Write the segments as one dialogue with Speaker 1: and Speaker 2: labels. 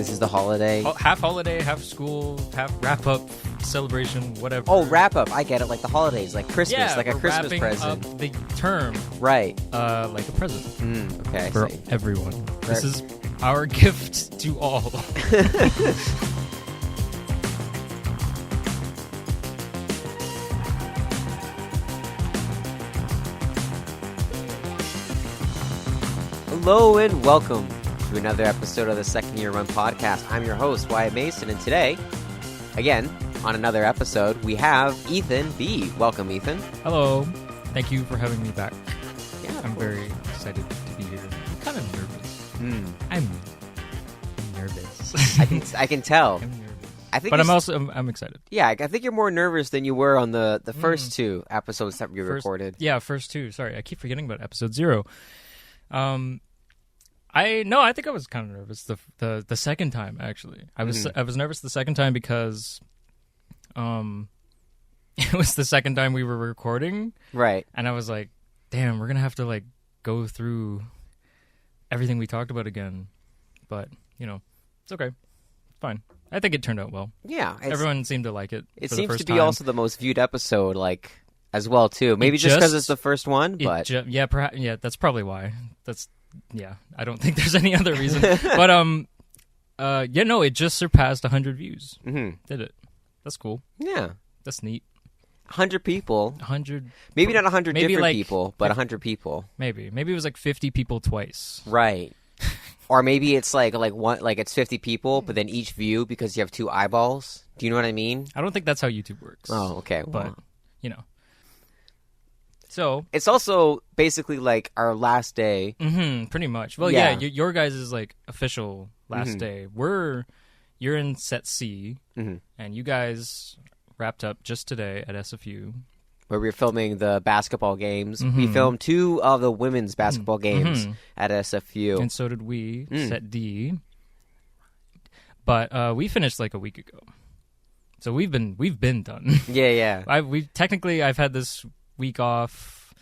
Speaker 1: this is the holiday.
Speaker 2: Half holiday, half school, half wrap-up, celebration, whatever.
Speaker 1: Oh, wrap-up. I get it. Like the holidays, like Christmas, like a Christmas present.
Speaker 2: Up the term.
Speaker 1: Right.
Speaker 2: Like a present.
Speaker 1: Okay,
Speaker 2: for everyone. This is our gift to all.
Speaker 1: Hello and welcome to another episode of the Second Year Run Podcast. I'm your host, Wyatt Mason, and today, again, on another episode, we have Ethan B. Welcome, Ethan.
Speaker 2: Hello. Thank you for having me back.
Speaker 1: Yeah,
Speaker 2: I'm very excited to be here. I'm kind of nervous. I'm nervous.
Speaker 1: I can tell.
Speaker 2: I'm nervous.
Speaker 1: But
Speaker 2: I'm excited.
Speaker 1: Yeah, I think you're more nervous than you were on the first two episodes that we recorded.
Speaker 2: Yeah, first two. Sorry, I keep forgetting about episode 0. I think I was kind of nervous the second time, actually. I was nervous the second time because it was the second time we were recording.
Speaker 1: Right.
Speaker 2: And I was like, damn, we're going to have to like go through everything we talked about again. But, it's okay. Fine. I think it turned out well.
Speaker 1: Yeah.
Speaker 2: Everyone seemed to like it.
Speaker 1: It
Speaker 2: for
Speaker 1: seems
Speaker 2: the first
Speaker 1: to be
Speaker 2: time.
Speaker 1: Also the most viewed episode, like, as well, too. Maybe just because it's the first one, but...
Speaker 2: that's probably why. I don't think there's any other reason. But, it just surpassed 100 views. Mm-hmm. Did it. That's cool.
Speaker 1: Yeah.
Speaker 2: That's neat.
Speaker 1: 100 people. 100. Maybe not 100 different people, but 100 people.
Speaker 2: Maybe it was like 50 people twice.
Speaker 1: Right. Or maybe it's like it's 50 people, but then each view because you have 2 eyeballs. Do you know what I mean?
Speaker 2: I don't think that's how YouTube works.
Speaker 1: Oh, okay.
Speaker 2: Well. But, So
Speaker 1: it's also basically like our last day.
Speaker 2: Mm-hmm, pretty much. Well, yeah your guys' is like official last day. You're in set C, and you guys wrapped up just today at SFU.
Speaker 1: Where we were filming the basketball games. We filmed 2 of the women's basketball games at SFU.
Speaker 2: And so did we, set D. But we finished like a week ago. So we've been done.
Speaker 1: Yeah.
Speaker 2: I've had this week off,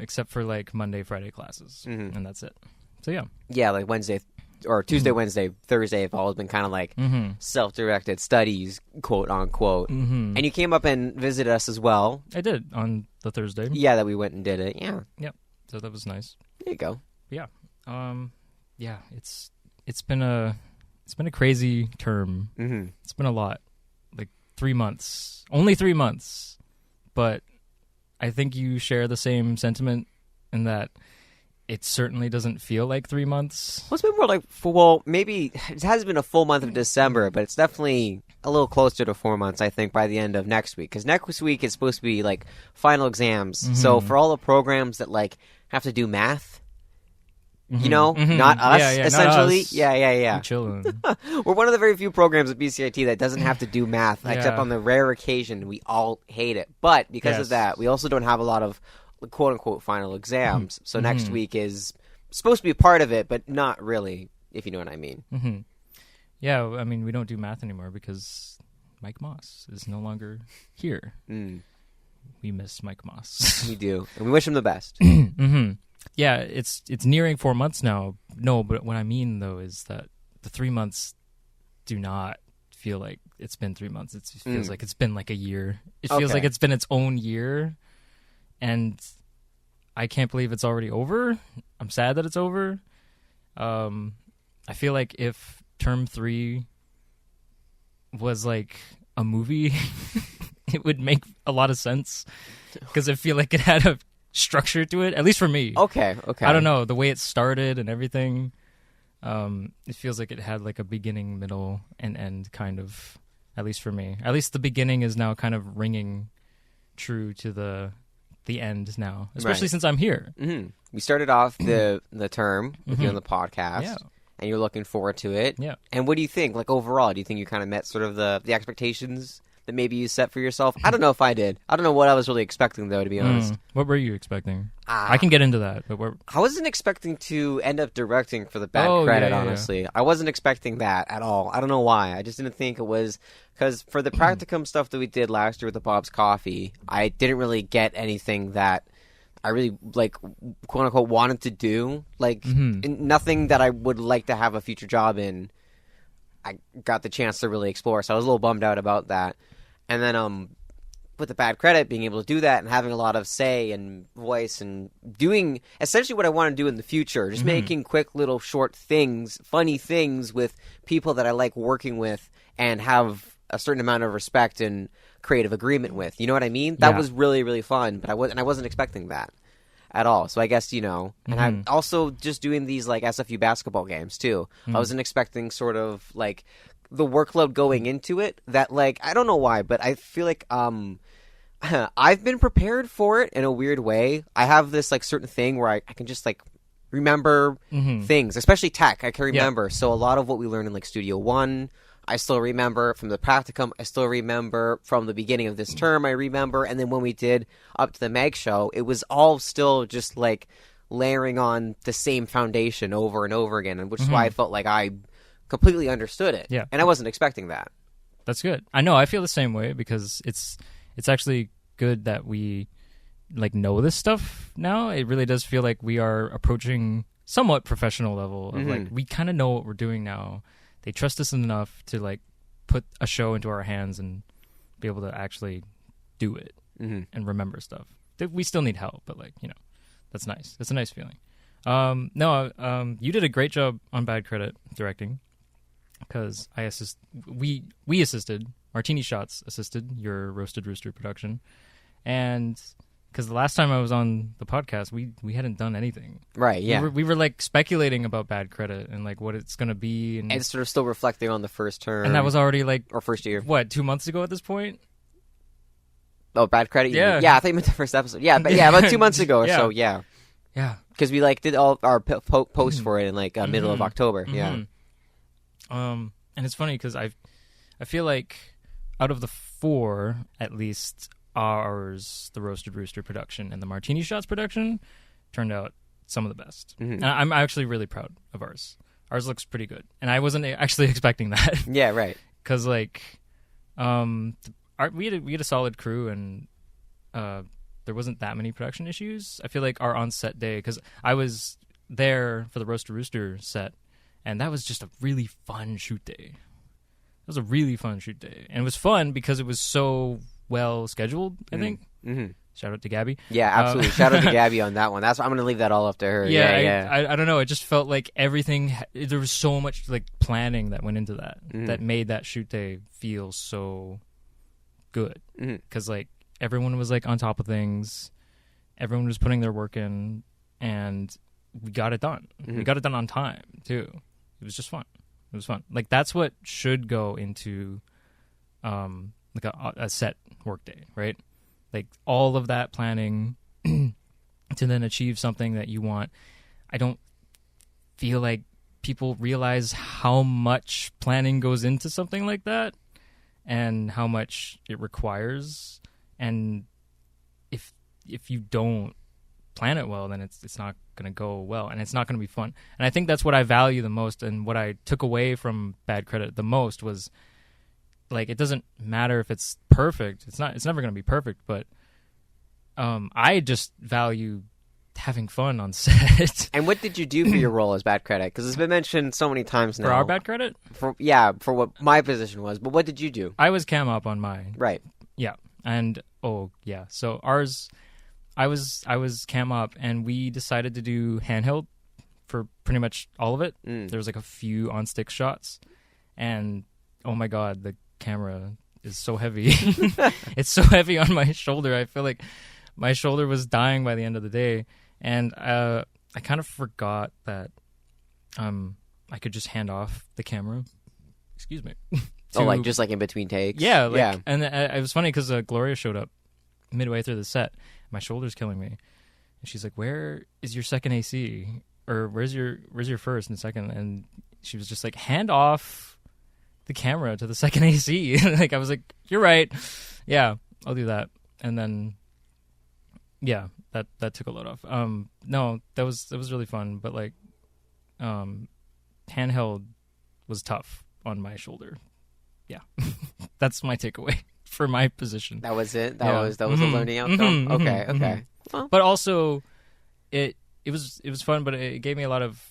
Speaker 2: except for like Monday, Friday classes, and that's it. So yeah,
Speaker 1: like Wednesday or Tuesday, Wednesday, Thursday have always been kind of like self-directed studies, quote unquote. And you came up and visited us as well.
Speaker 2: I did on the Thursday.
Speaker 1: Yeah, that we went and did it. Yeah.
Speaker 2: Yep. So that was nice.
Speaker 1: There you go.
Speaker 2: Yeah. It's been a crazy term. It's been a lot. Like 3 months. Only 3 months. But I think you share the same sentiment in that it certainly doesn't feel like 3 months.
Speaker 1: Well, it's been more like, maybe it hasn't been a full month of December, but it's definitely a little closer to 4 months, I think, by the end of next week. Because next week is supposed to be, like, final exams. So for all the programs that, like, have to do math, not us, essentially.
Speaker 2: Not us.
Speaker 1: Yeah.
Speaker 2: We're chilling.
Speaker 1: We're one of the very few programs at BCIT that doesn't have to do math, except on the rare occasion we all hate it. But because of that, we also don't have a lot of quote-unquote final exams. So next week is supposed to be a part of it, but not really, if you know what I mean.
Speaker 2: Yeah, I mean, we don't do math anymore because Mike Moss is no longer here. We miss Mike Moss.
Speaker 1: We do, and we wish him the best.
Speaker 2: Yeah, it's nearing 4 months now. No, but what I mean, though, is that the 3 months do not feel like it's been 3 months. It feels like it's been like a year. It feels like it's been its own year. And I can't believe it's already over. I'm sad that it's over. I feel like if term 3 was like a movie, it would make a lot of sense. Because I feel like it had a structure to it, at least for me.
Speaker 1: Okay.
Speaker 2: I don't know, the way it started and everything. It feels like it had like a beginning, middle, and end kind of, at least for me. At least the beginning is now kind of ringing true to the end now, especially since I'm here.
Speaker 1: We started off the term with you on the podcast, and you're looking forward to it.
Speaker 2: Yeah.
Speaker 1: And what do you think? Like overall, do you think you kind of met sort of the expectations that maybe you set for yourself? I don't know if I did. I don't know what I was really expecting, though, to be honest.
Speaker 2: What were you expecting? I can get into that. But
Speaker 1: I wasn't expecting to end up directing for the bad credit, honestly. I wasn't expecting that at all. I don't know why. I just didn't think it was... Because for the practicum stuff that we did last year with the Bob's Coffee, I didn't really get anything that I really, like, quote-unquote, wanted to do. Like, nothing that I would like to have a future job in. I got the chance to really explore. So I was a little bummed out about that. And then with the bad credit, being able to do that and having a lot of say and voice and doing essentially what I want to do in the future, just making quick little short things, funny things with people that I like working with and have a certain amount of respect and creative agreement with. You know what I mean? That was really, really fun, but I wasn't expecting that at all. So I guess, and I'm also just doing these like SFU basketball games too. I wasn't expecting sort of like the workload going into it that like, I don't know why, but I feel like, I've been prepared for it in a weird way. I have this like certain thing where I can just like remember things, especially tech. I can remember. Yeah. So a lot of what we learned in like Studio One, I still remember from the practicum. I still remember from the beginning of this term. I remember, and then when we did up to the Mag Show, it was all still just like layering on the same foundation over and over again, and which is why I felt like I completely understood it.
Speaker 2: Yeah,
Speaker 1: and I wasn't expecting that.
Speaker 2: That's good. I know. I feel the same way because it's actually good that we like know this stuff now. It really does feel like we are approaching somewhat professional level of like we kind of know what we're doing now. They trust us enough to like put a show into our hands and be able to actually do it and remember stuff. We still need help, but like, that's nice. That's a nice feeling. You did a great job on Bad Credit directing because we assisted. Martini Shots assisted your Roasted Rooster production, and because the last time I was on the podcast, we hadn't done anything.
Speaker 1: Right, yeah.
Speaker 2: We were like speculating about Bad Credit and like what it's going to be. And
Speaker 1: sort of still reflecting on the first term.
Speaker 2: And that was already like...
Speaker 1: Or first year.
Speaker 2: What, 2 months ago at this point?
Speaker 1: Oh, Bad Credit?
Speaker 2: Yeah.
Speaker 1: Yeah, I think you meant the first episode. Yeah, but yeah, about 2 months ago or so, yeah.
Speaker 2: Yeah.
Speaker 1: Because we like did all our posts for it in like middle of October, yeah.
Speaker 2: And it's funny because I feel like out of the 4, at least... ours, the Roasted Rooster production and the Martini Shots production turned out some of the best. And I'm actually really proud of ours. Ours looks pretty good, and I wasn't actually expecting that.
Speaker 1: Yeah, right.
Speaker 2: Because like, we had a solid crew, and there wasn't that many production issues. I feel like our on-set day, because I was there for the Roasted Rooster set, and that was just a really fun shoot day. It was a really fun shoot day, and it was fun because it was so well scheduled, I think. Shout out to Gabby.
Speaker 1: Yeah, absolutely. Shout out to Gabby on that one. I'm going to leave that all up to her.
Speaker 2: Yeah. I don't know. It just felt like everything. There was so much like planning that went into that that made that shoot day feel so good. Because like everyone was like on top of things, everyone was putting their work in, and we got it done. We got it done on time too. It was just fun. It was fun. Like that's what should go into like a set workday, right? Like all of that planning to then achieve something that you want. I don't feel like people realize how much planning goes into something like that and how much it requires. And if you don't plan it well, then it's not going to go well, and it's not going to be fun. And I think that's what I value the most, and what I took away from Bad Credit the most was like, it doesn't matter if it's perfect. It's never going to be perfect, but I just value having fun on set.
Speaker 1: And what did you do for your role as Bad Credit? Because it's been mentioned so many times now.
Speaker 2: For our Bad Credit?
Speaker 1: For what my position was. But what did you do?
Speaker 2: I was cam up on mine.
Speaker 1: Right.
Speaker 2: Yeah. And so ours, I was cam up, and we decided to do handheld for pretty much all of it. There was like a few on stick shots, and oh my god, the camera is so heavy. It's so heavy on my shoulder. I feel like my shoulder was dying by the end of the day, and I kind of forgot that I could just hand off the camera. Excuse me.
Speaker 1: Like just like in between takes.
Speaker 2: Yeah. And it was funny because Gloria showed up midway through the set. My shoulder's killing me, and she's like, "Where is your second AC? Or where's your first and second?" And she was just like, "Hand off the camera to the second AC." Like I was like, "You're right. Yeah, I'll do that." And then yeah, that took a load off. No, that was really fun, but like handheld was tough on my shoulder. Yeah. That's my takeaway for my position.
Speaker 1: That was it. That was a learning outcome. Okay. Well.
Speaker 2: But also it was fun, but it gave me a lot of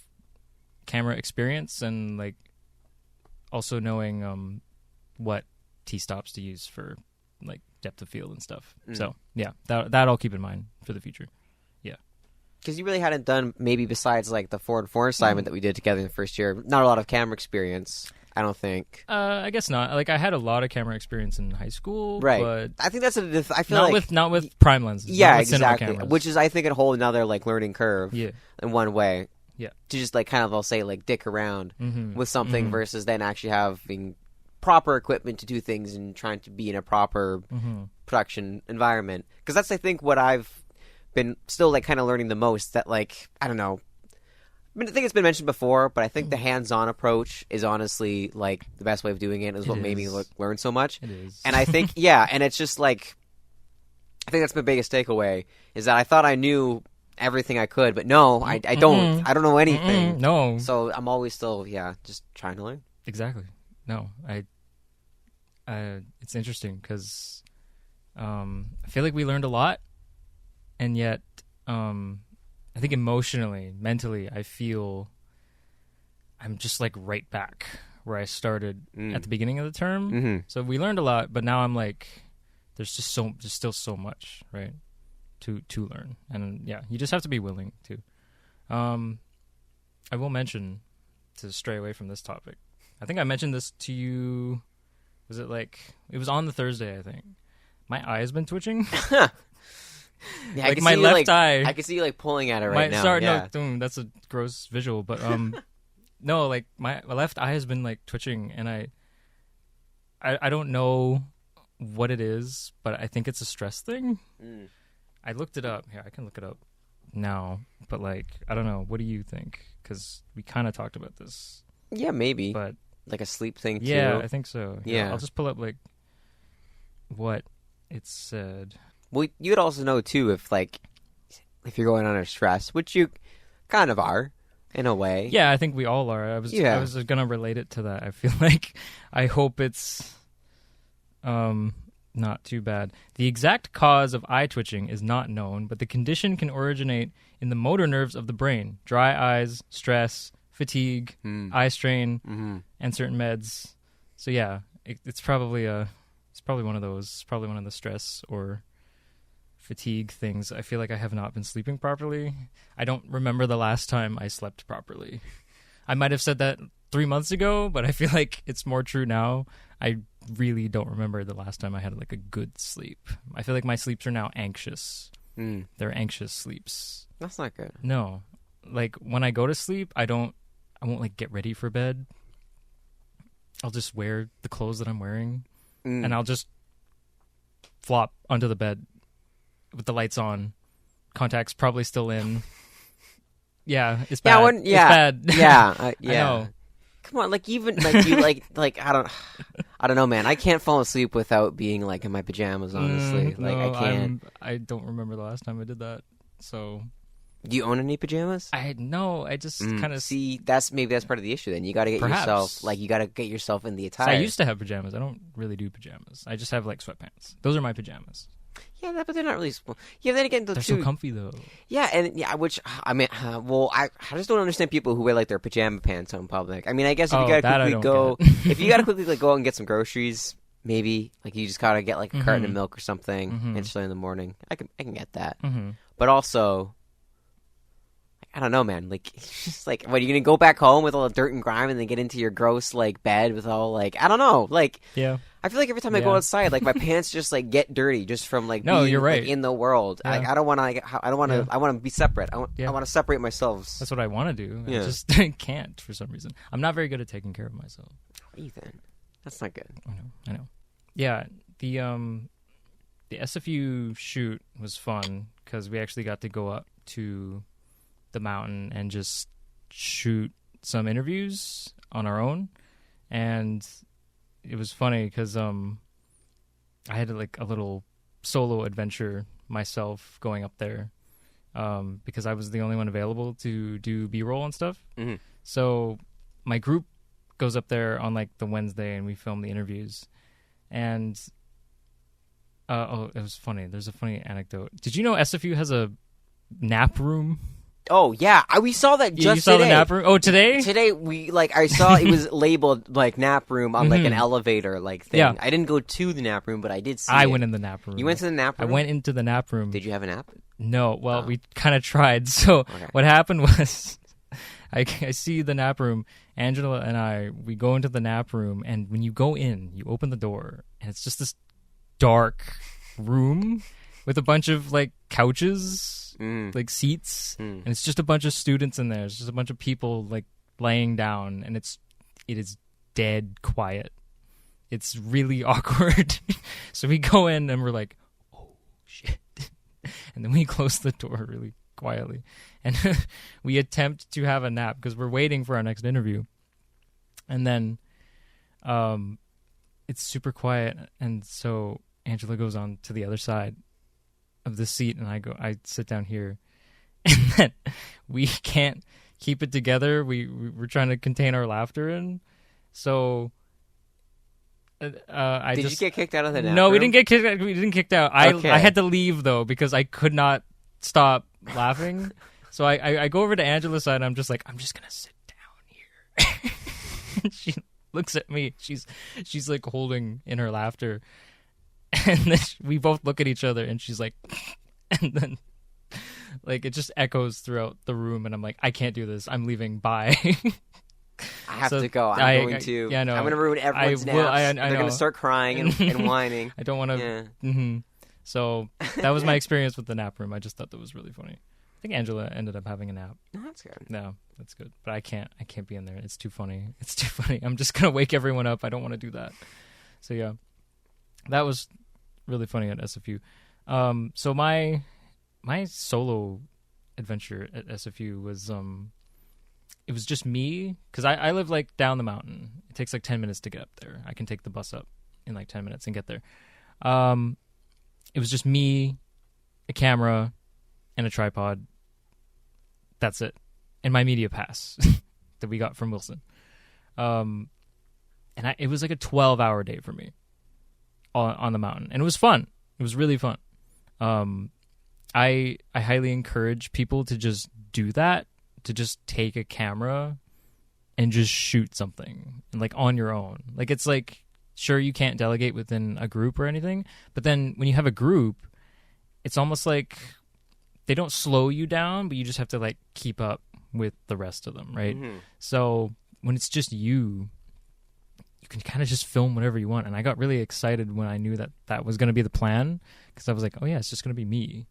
Speaker 2: camera experience, and like also knowing what T-stops to use for like depth of field and stuff. So yeah, that I'll keep in mind for the future. Yeah,
Speaker 1: because you really hadn't done, maybe besides like the 4 and 4 assignment that we did together in the first year, not a lot of camera experience, I don't think.
Speaker 2: I guess not. Like I had a lot of camera experience in high school,
Speaker 1: right?
Speaker 2: But
Speaker 1: I think that's I feel
Speaker 2: not with prime lenses.
Speaker 1: Yeah,
Speaker 2: with
Speaker 1: exactly. Which is, I think, a whole another like learning curve.
Speaker 2: Yeah.
Speaker 1: In one way.
Speaker 2: Yeah.
Speaker 1: To just like kind of, I'll say, like dick around with something versus then actually having proper equipment to do things and trying to be in a proper production environment. Because that's, I think, what I've been still like kind of learning the most. That like, I don't know. I mean, I think it's been mentioned before, but I think the hands-on approach is honestly like the best way of doing it. Is what made me learn so much.
Speaker 2: It is.
Speaker 1: And I think, yeah, and it's just like, I think that's my biggest takeaway is that I thought I knew everything I could, but no, I don't. I don't know anything.
Speaker 2: No.
Speaker 1: So I'm always still, just trying to learn.
Speaker 2: Exactly. No, it's interesting because I feel like we learned a lot, and yet I think emotionally, mentally, I feel I'm just like right back where I started at the beginning of the term. So we learned a lot, but now I'm like, there's still so much, right, to learn, and yeah, you just have to be willing to. I will mention, to stray away from this topic, I think I mentioned this to you. Was it like, it was on the Thursday, I think. My eye has been twitching.
Speaker 1: Yeah,
Speaker 2: like my left eye.
Speaker 1: I can see you like pulling at it right now.
Speaker 2: Sorry,
Speaker 1: yeah.
Speaker 2: no, that's a gross visual, but no, like my left eye has been like twitching, and I don't know what it is, but I think it's a stress thing. I looked it up. Here, I can look it up now, but like, I don't know. What do you think? Because we kind of talked about this.
Speaker 1: Yeah, maybe.
Speaker 2: But
Speaker 1: like a sleep thing too.
Speaker 2: Yeah, I think so.
Speaker 1: Yeah.
Speaker 2: I'll just pull up like what it said.
Speaker 1: Well, you'd also know too if you're going under stress, which you kind of are in a way.
Speaker 2: Yeah, I think we all are. I was gonna relate it to that. I feel like, I hope it's not too bad. The exact cause of eye twitching is not known, but the condition can originate in the motor nerves of the brain. Dry eyes, stress, fatigue, eye strain, and certain meds. So yeah, it's probably one of those. It's probably one of the stress or fatigue things. I feel like I have not been sleeping properly. I don't remember the last time I slept properly. I might have said that 3 months ago, but I feel like it's more true now. I really don't remember the last time I had like a good sleep. I feel like my sleeps are now anxious. They're anxious sleeps.
Speaker 1: That's not good.
Speaker 2: No. Like when I go to sleep, I won't like get ready for bed. I'll just wear the clothes that I'm wearing and I'll just flop onto the bed with the lights on, contacts probably still in. Yeah, it's bad. It's bad.
Speaker 1: Yeah, yeah.
Speaker 2: I know.
Speaker 1: Come on, like even like you like I don't know, man. I can't fall asleep without being like in my pajamas. Honestly, like
Speaker 2: no,
Speaker 1: I can't.
Speaker 2: I don't remember the last time I did that. So,
Speaker 1: do you own any pajamas?
Speaker 2: I just kind of
Speaker 1: see. That's part of the issue. Then you got to get yourself in the attire.
Speaker 2: So I used to have pajamas. I don't really do pajamas. I just have like sweatpants. Those are my pajamas.
Speaker 1: Yeah, but they're not really. Yeah, then again,
Speaker 2: they're so comfy though.
Speaker 1: Yeah, and which I mean, I just don't understand people who wear like their pajama pants out in public. I mean, I guess if you gotta quickly go, if you gotta quickly like go out and get some groceries, maybe like you just gotta get like a carton of milk or something, and just in the morning. I can get that, but also, I don't know, man. Like, it's just like, what, are you gonna go back home with all the dirt and grime and then get into your gross like bed with all like, I don't know, like,
Speaker 2: yeah.
Speaker 1: I feel like every time I go outside, like my pants just like get dirty just from like
Speaker 2: being,
Speaker 1: you're right.
Speaker 2: Like,
Speaker 1: in the world. Yeah. I don't want to. I want to be separate. I want to separate myself.
Speaker 2: That's what I want to do.
Speaker 1: Yeah.
Speaker 2: I just can't for some reason. I'm not very good at taking care of myself.
Speaker 1: Ethan, that's not good.
Speaker 2: I know. Yeah, the SFU shoot was fun because we actually got to go up to the mountain and just shoot some interviews on our own, and it was funny because I had like a little solo adventure myself going up there because I was the only one available to do B-roll and stuff. So my group goes up there on like the Wednesday and we film the interviews. And it was funny. There's a funny anecdote. Did you know SFU has a nap room?
Speaker 1: Oh yeah, we saw that just
Speaker 2: you saw
Speaker 1: today.
Speaker 2: the nap room? Oh, today?
Speaker 1: Today I saw it was labeled like nap room on like an elevator like thing.
Speaker 2: Yeah.
Speaker 1: I didn't go to the nap room, but I did see
Speaker 2: I
Speaker 1: it.
Speaker 2: went in the nap room.
Speaker 1: You went to the nap room?
Speaker 2: I went into the nap room.
Speaker 1: Did you have a nap?
Speaker 2: No. Well, we kind of tried. So what happened was I see the nap room. Angela and we go into the nap room, and when you go in, you open the door, and it's just this dark room with a bunch of like couches, like seats, and it's just a bunch of students in there. It's just a bunch of people like laying down, and it is dead quiet. It's really awkward. So we go in and we're like, oh shit, and then we close the door really quietly, and we attempt to have a nap because we're waiting for our next interview, and then it's super quiet, and so Angela goes on to the other side of the seat, and I sit down here, and then we can't keep it together. We're trying to contain our laughter, and so
Speaker 1: Did you get kicked out of the nap
Speaker 2: No,
Speaker 1: room?
Speaker 2: we didn't get kicked out. We didn't kicked out.
Speaker 1: Okay.
Speaker 2: I had to leave though because I could not stop laughing. So I go over to Angela's side, and I'm just like, I'm just gonna sit down here. She looks at me. She's like holding in her laughter. And then we both look at each other, and she's like, and then like it just echoes throughout the room, and I'm like, I can't do this. I'm leaving. Bye.
Speaker 1: I have to go. I'm going to.
Speaker 2: Yeah, no,
Speaker 1: I'm going to ruin everyone's naps. They're going to start crying and whining.
Speaker 2: I don't want to.
Speaker 1: Yeah.
Speaker 2: Mm-hmm. So that was my experience with the nap room. I just thought that was really funny. I think Angela ended up having a nap.
Speaker 1: Oh, that's good.
Speaker 2: No, that's good. But I can't be in there. It's too funny. It's too funny. I'm just going to wake everyone up. I don't want to do that. So yeah. That was really funny at SFU. So my solo adventure at SFU was it was just me, because I live like down the mountain. It takes like 10 minutes to get up there. I can take the bus up in like 10 minutes and get there. It was just me, a camera, and a tripod. That's it. And my media pass that we got from Wilson. It was like a 12-hour day for me. On the mountain, and it was fun. It was really fun. I highly encourage people to just do that, to just take a camera and just shoot something, like on your own. Like, it's like, sure, you can't delegate within a group or anything, but then when you have a group, it's almost like they don't slow you down, but you just have to like keep up with the rest of them, right? Mm-hmm. So when it's just you can kind of just film whatever you want. And I got really excited when I knew that was going to be the plan, because I was like, oh yeah, it's just going to be me.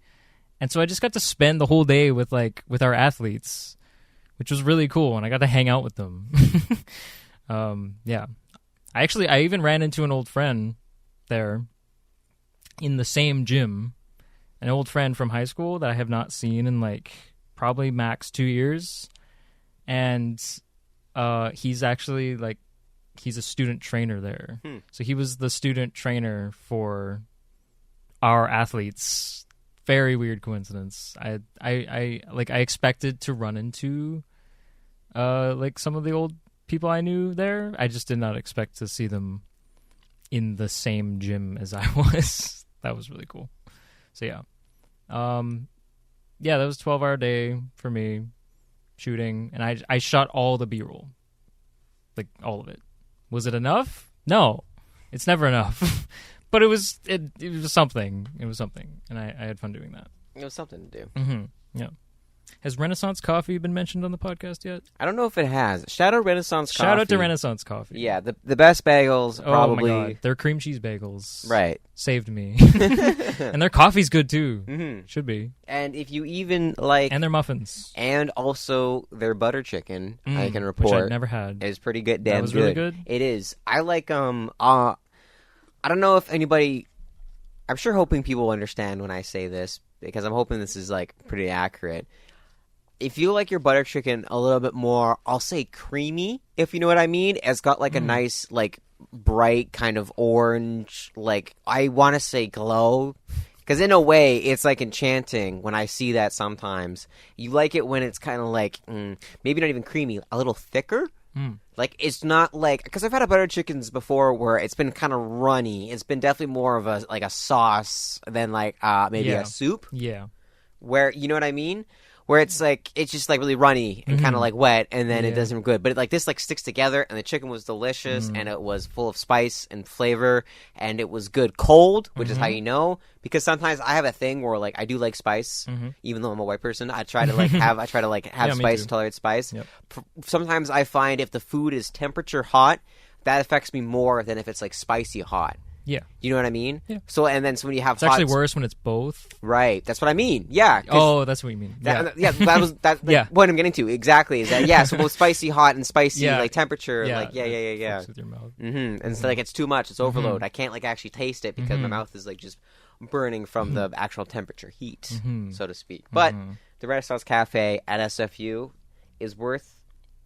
Speaker 2: And so I just got to spend the whole day with our athletes, which was really cool. And I got to hang out with them. Yeah. I even ran into an old friend there in the same gym, an old friend from high school that I have not seen in like probably max 2 years. And he's actually like, he's a student trainer there. So he was the student trainer for our athletes. Very weird coincidence. I expected to run into like some of the old people I knew there. I just did not expect to see them in the same gym as I was. That was really cool. So yeah. Yeah, that was a 12-hour day for me shooting, and I shot all the B-roll. Like all of it. Was it enough? No, it's never enough. But it was something. It was something, and I had fun doing that.
Speaker 1: It was something to do.
Speaker 2: Mm-hmm. Yeah. Has Renaissance Coffee been mentioned on the podcast yet?
Speaker 1: I don't know if it has. Shout out Renaissance Coffee.
Speaker 2: Shout out to Renaissance Coffee.
Speaker 1: Yeah, the best bagels, probably.
Speaker 2: Oh my God. Their cream cheese bagels.
Speaker 1: Right.
Speaker 2: Saved me. And their coffee's good too. Mm-hmm. Should be.
Speaker 1: And if you even like...
Speaker 2: And their muffins.
Speaker 1: And also their butter chicken, I can report.
Speaker 2: Which I've never had.
Speaker 1: Is pretty good.
Speaker 2: That was really good?
Speaker 1: It is. I like, I don't know if anybody... I'm sure hoping people understand when I say this, because I'm hoping this is like pretty accurate. If you like your butter chicken a little bit more, I'll say creamy, if you know what I mean. It's got like a nice, like, bright kind of orange, like, I want to say glow. Because in a way, it's like enchanting when I see that sometimes. You like it when it's kind of like, maybe not even creamy, a little thicker. Like, it's not like, because I've had a butter chickens before where it's been kind of runny. It's been definitely more of a sauce than like maybe a soup.
Speaker 2: Yeah.
Speaker 1: Where, you know what I mean? where it's like it's just like really runny and kind of like wet, and then it doesn't good. But this like sticks together, and the chicken was delicious, and it was full of spice and flavor, and it was good cold, which is how you know. Because sometimes I have a thing where like I do like spice, even though I'm a white person. I try to like have spice and tolerate spice. Yep. Sometimes I find if the food is temperature hot, that affects me more than if it's like spicy hot.
Speaker 2: Yeah.
Speaker 1: You know what I mean?
Speaker 2: Yeah.
Speaker 1: So when you have
Speaker 2: it's actually worse when it's both.
Speaker 1: Right. That's what I mean. Yeah.
Speaker 2: Oh, that's what you mean.
Speaker 1: That was what I'm getting to exactly is that so both spicy hot and spicy like temperature yeah.
Speaker 2: With your mouth.
Speaker 1: And so like it's too much. It's overload. I can't like actually taste it because my mouth is like just burning from the actual temperature heat, so to speak. But the Renaissance Cafe at SFU is worth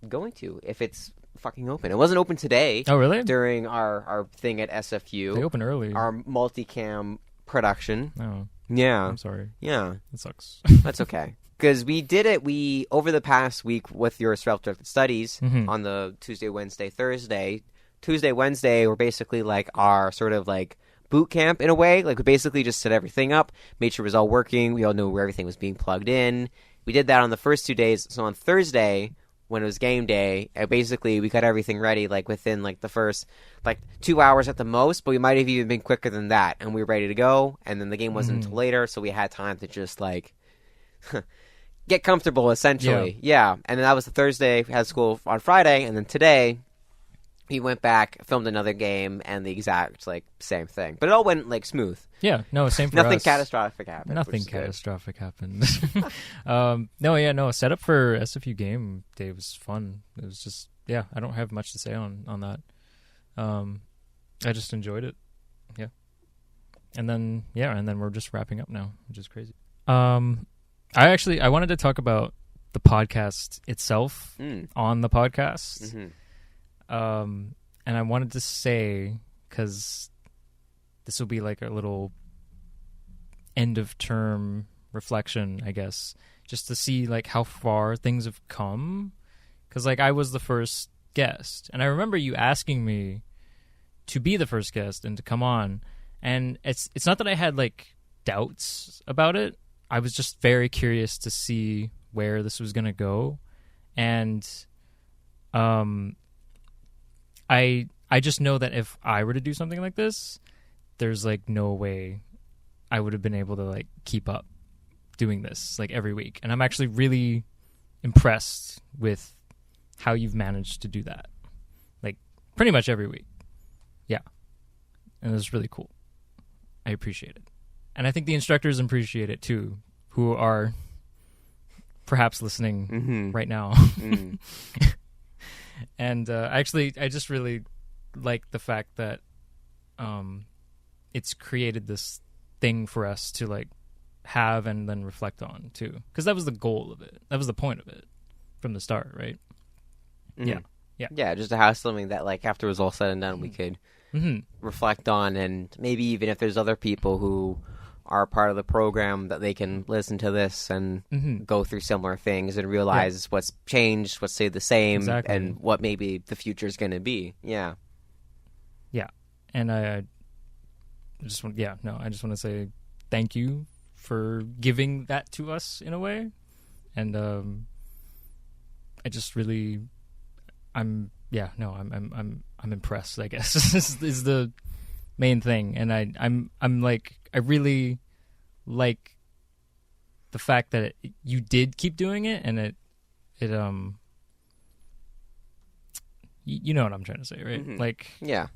Speaker 1: going to if it's fucking open. It wasn't open today.
Speaker 2: Oh, really?
Speaker 1: During our thing at SFU.
Speaker 2: They opened early.
Speaker 1: Our multicam production.
Speaker 2: Oh.
Speaker 1: Yeah.
Speaker 2: I'm sorry.
Speaker 1: Yeah.
Speaker 2: It sucks.
Speaker 1: That's okay. Because we did it, over the past week with your self-directed studies on the Tuesday, Wednesday, Thursday. Tuesday, Wednesday were basically like our sort of like boot camp in a way. Like we basically just set everything up, made sure it was all working. We all knew where everything was being plugged in. We did that on the first 2 days. So on Thursday, when it was game day, basically we got everything ready like within like the first like 2 hours at the most, but we might have even been quicker than that, and we were ready to go. And then the game wasn't until later, so we had time to just like get comfortable essentially. Yeah. And then that was the Thursday. We had school on Friday, and then today he went back, filmed another game, and the exact like same thing. But it all went like smooth.
Speaker 2: Yeah, no, same for
Speaker 1: Nothing
Speaker 2: us.
Speaker 1: catastrophic happened.
Speaker 2: Nothing catastrophic happened. Setup for SFU game day was fun. It was just I don't have much to say on that. I just enjoyed it. Yeah. And then we're just wrapping up now, which is crazy. I wanted to talk about the podcast itself on the podcast. And I wanted to say, because this will be like a little end of term reflection, I guess, just to see like how far things have come. Because like I was the first guest, and I remember you asking me to be the first guest and to come on. And it's not that I had like doubts about it. I was just very curious to see where this was gonna go, and I just know that if I were to do something like this, there's like no way I would have been able to like keep up doing this like every week. And I'm actually really impressed with how you've managed to do that. Like pretty much every week. Yeah. And it's really cool. I appreciate it. And I think the instructors appreciate it too, who are perhaps listening right now. And I just really like the fact that it's created this thing for us to like have and then reflect on too, because that was the goal of it. That was the point of it from the start, right? Yeah,
Speaker 1: just to have something that like after it was all said and done we could reflect on, and maybe even if there's other people who are part of the program that they can listen to this and go through similar things and realize what's changed, what's stayed the same, and what maybe the future is going to be. Yeah. And I just want to say thank you for giving that to us in a way. And I'm impressed, I guess. is the main thing. And I'm like, I really like the fact that you did keep doing it, and it you know what I'm trying to say, right? Like, yeah.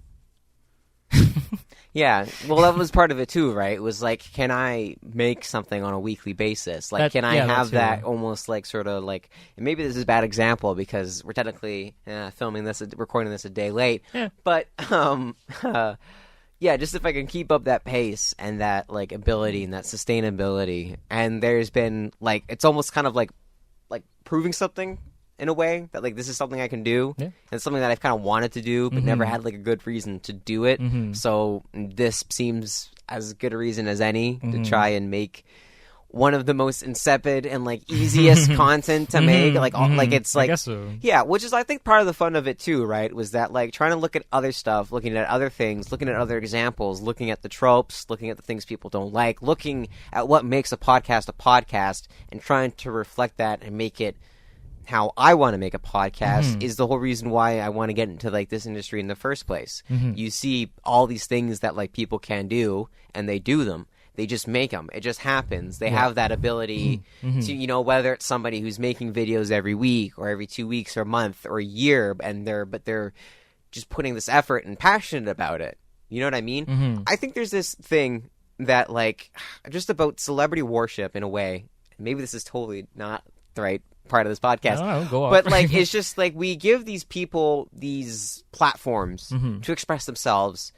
Speaker 1: Yeah, well, that was part of it too, right? It was like, can I make something on a weekly basis? Like, can I have that almost like sort of like, and maybe this is a bad example because we're technically recording this a day late.
Speaker 2: Yeah.
Speaker 1: But, yeah, just if I can keep up that pace and that like ability and that sustainability, and there's been like, it's almost kind of like proving something in a way that like this is something I can do, and it's something that I've kind of wanted to do but never had like a good reason to do it. So this seems as good a reason as any to try and make one of the most insipid and like easiest content to make. Like, like it's like,
Speaker 2: I guess so.
Speaker 1: Yeah, which is I think part of the fun of it too, right? Was that like trying to look at other stuff, looking at other things, looking at other examples, looking at the tropes, looking at the things people don't like, looking at what makes a podcast, and trying to reflect that and make it how I want to make a podcast is the whole reason why I want to get into like this industry in the first place. You see all these things that like people can do, and they do them. They just make them. It just happens. They have that ability to, you know, whether it's somebody who's making videos every week or every 2 weeks or a month or a year, and they're just putting this effort and passionate about it. You know what I mean? I think there's this thing that like just about celebrity worship in a way. Maybe this is totally not the right part of this podcast.
Speaker 2: No, go on.
Speaker 1: But like it's just like we give these people these platforms to express themselves,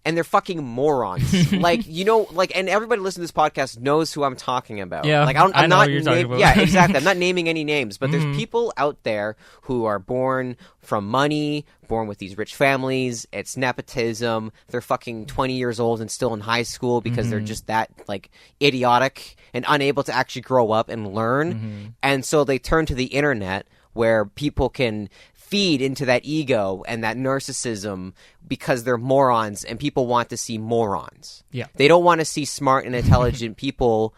Speaker 1: and they're fucking morons. Like, you know, like, and everybody listening to this podcast knows who I'm talking about.
Speaker 2: Yeah,
Speaker 1: like
Speaker 2: I know who you're talking about.
Speaker 1: Yeah, exactly. I'm not naming any names, but there's people out there who are born from money, born with these rich families. It's nepotism. They're fucking 20 years old and still in high school because they're just that like idiotic and unable to actually grow up and learn. And so they turn to the internet where people can feed into that ego and that narcissism because they're morons, and people want to see morons. Yeah. They don't want to see smart and intelligent people,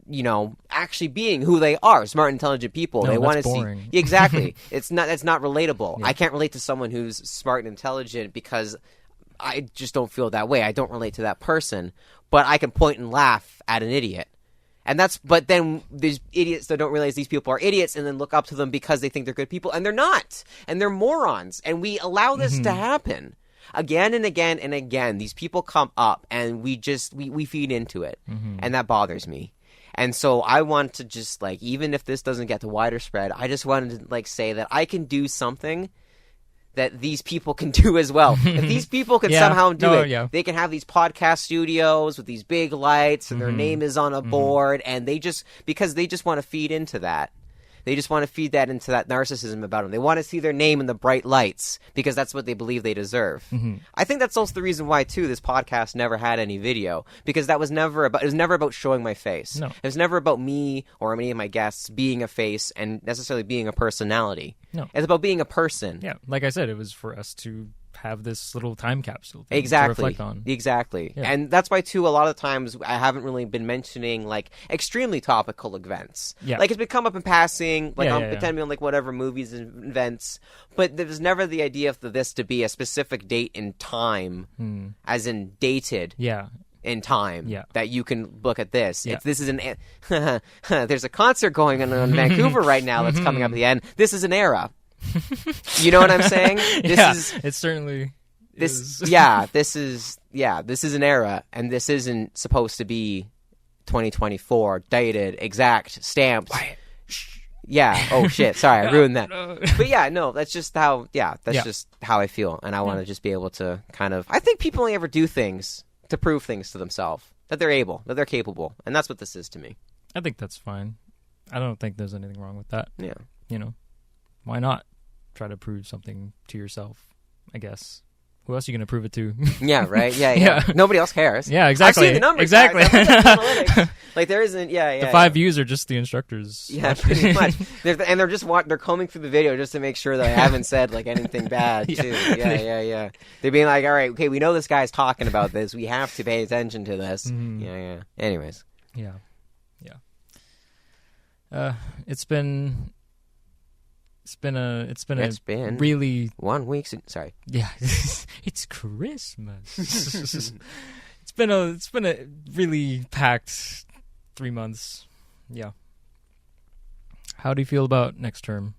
Speaker 1: you know, actually being who they are, smart and intelligent people.
Speaker 2: No,
Speaker 1: they want to
Speaker 2: boring.
Speaker 1: see exactly. It's not relatable. Yeah. I can't relate to someone who's smart and intelligent because I just don't feel that way. I don't relate to that person, but I can point and laugh at an idiot. And but then there's idiots that don't realize these people are idiots and then look up to them because they think they're good people, and they're not. And they're morons. And we allow this to happen again and again and again. These people come up and we feed into it. And that bothers me. And so I want to just like, even if this doesn't get to wider spread, I just wanted to like say that I can do something that these people can do as well. If these people can somehow do it, they can have these podcast studios with these big lights and their name is on a board, and because they just want to feed into that. They just want to feed that into that narcissism about them. They want to see their name in the bright lights because that's what they believe they deserve. I think that's also the reason why, too, this podcast never had any video, because it was never about showing my face. No. It was never about me or any of my guests being a face and necessarily being a personality. No. It's about being a person.
Speaker 2: Yeah, like I said, it was for us to have this little time capsule to
Speaker 1: exactly
Speaker 2: reflect on.
Speaker 1: Exactly. Yeah. And that's why, too, a lot of times I haven't really been mentioning, like, extremely topical events. Yeah. Like, it's been come up in passing, like, I'm pretending on, like, whatever movies and events, but there was never the idea of this to be a specific date in time, as in dated. Yeah. In time, that you can look at this. If this is there's a concert going on in Vancouver right now that's coming up at the end. This is an era. You know what I'm saying?
Speaker 2: It certainly
Speaker 1: is. This is an era, and this isn't supposed to be 2024 dated, exact, stamped. Wyatt. Yeah. Oh shit. Sorry, I ruined that. But yeah, no, that's just how. Yeah, that's just how I feel, and I want to just be able to kind of. I think people only ever do things to prove things to themselves, that they're able, that they're capable, and that's what this is to me.
Speaker 2: I think that's fine. I don't think there's anything wrong with that.
Speaker 1: Yeah.
Speaker 2: You know, why not try to prove something to yourself, I guess. Who else are you going to prove it to?
Speaker 1: Yeah, right? Yeah. Nobody else cares.
Speaker 2: Yeah, exactly.
Speaker 1: I've seen the numbers.
Speaker 2: Exactly.
Speaker 1: Like, there isn't,
Speaker 2: The 5 views are just the instructors.
Speaker 1: Yeah, pretty much. They're just they're combing through the video just to make sure that I haven't said, like, anything bad, too. Yeah. They're being like, all right, okay, we know this guy's talking about this. We have to pay attention to this. Yeah. Anyways.
Speaker 2: Yeah. It's been really
Speaker 1: 1 week since, sorry.
Speaker 2: Yeah. It's Christmas. It's been a really packed 3 months. Yeah. How do you feel about next term?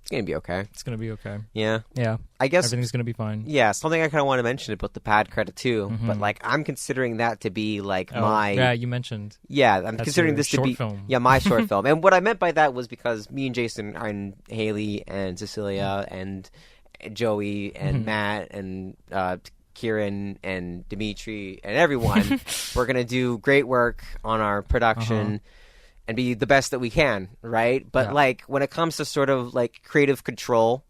Speaker 1: It's going to be okay.
Speaker 2: It's going to be okay.
Speaker 1: Yeah.
Speaker 2: Yeah.
Speaker 1: I guess
Speaker 2: everything's going to be fine.
Speaker 1: Yeah, something I kind of want to mention about the pad credit too, but like I'm considering that to be like my.
Speaker 2: Yeah, you mentioned.
Speaker 1: Yeah, I'm considering this to be
Speaker 2: film.
Speaker 1: Yeah, my short film. And what I meant by that was because me and Jason and Haley and Cecilia and Joey and Matt and Kieran and Dimitri and everyone, we're gonna do great work on our production. And be the best that we can, right? But like when it comes to sort of like creative control,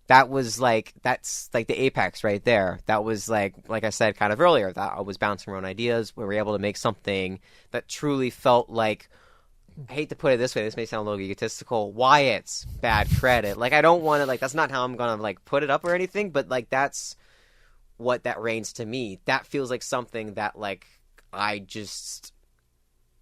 Speaker 1: that was like, that's like the apex right there. That was like I said kind of earlier, that I was bouncing around ideas. We were able to make something that truly felt like, I hate to put it this way, this may sound a little egotistical, Wyatt's bad credit. Like, I don't want to, like, that's not how I'm going to, like, put it up or anything, but, like, that's what that reigns to me. That feels like something that, like, I just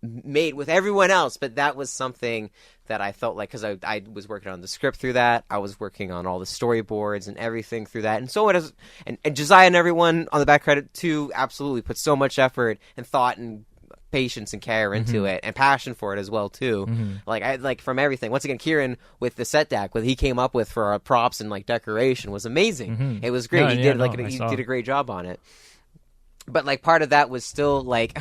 Speaker 1: made with everyone else, but that was something that I felt like, because I was working on the script through that, I was working on all the storyboards and everything through that, and so it is, and Josiah and everyone on the back credit too absolutely put so much effort and thought and patience and care into it, and passion for it as well too. Like from everything. Once again, Kieran with the set deck, what he came up with for our props and like decoration was amazing. It was great. He did a great job on it. But like part of that was still like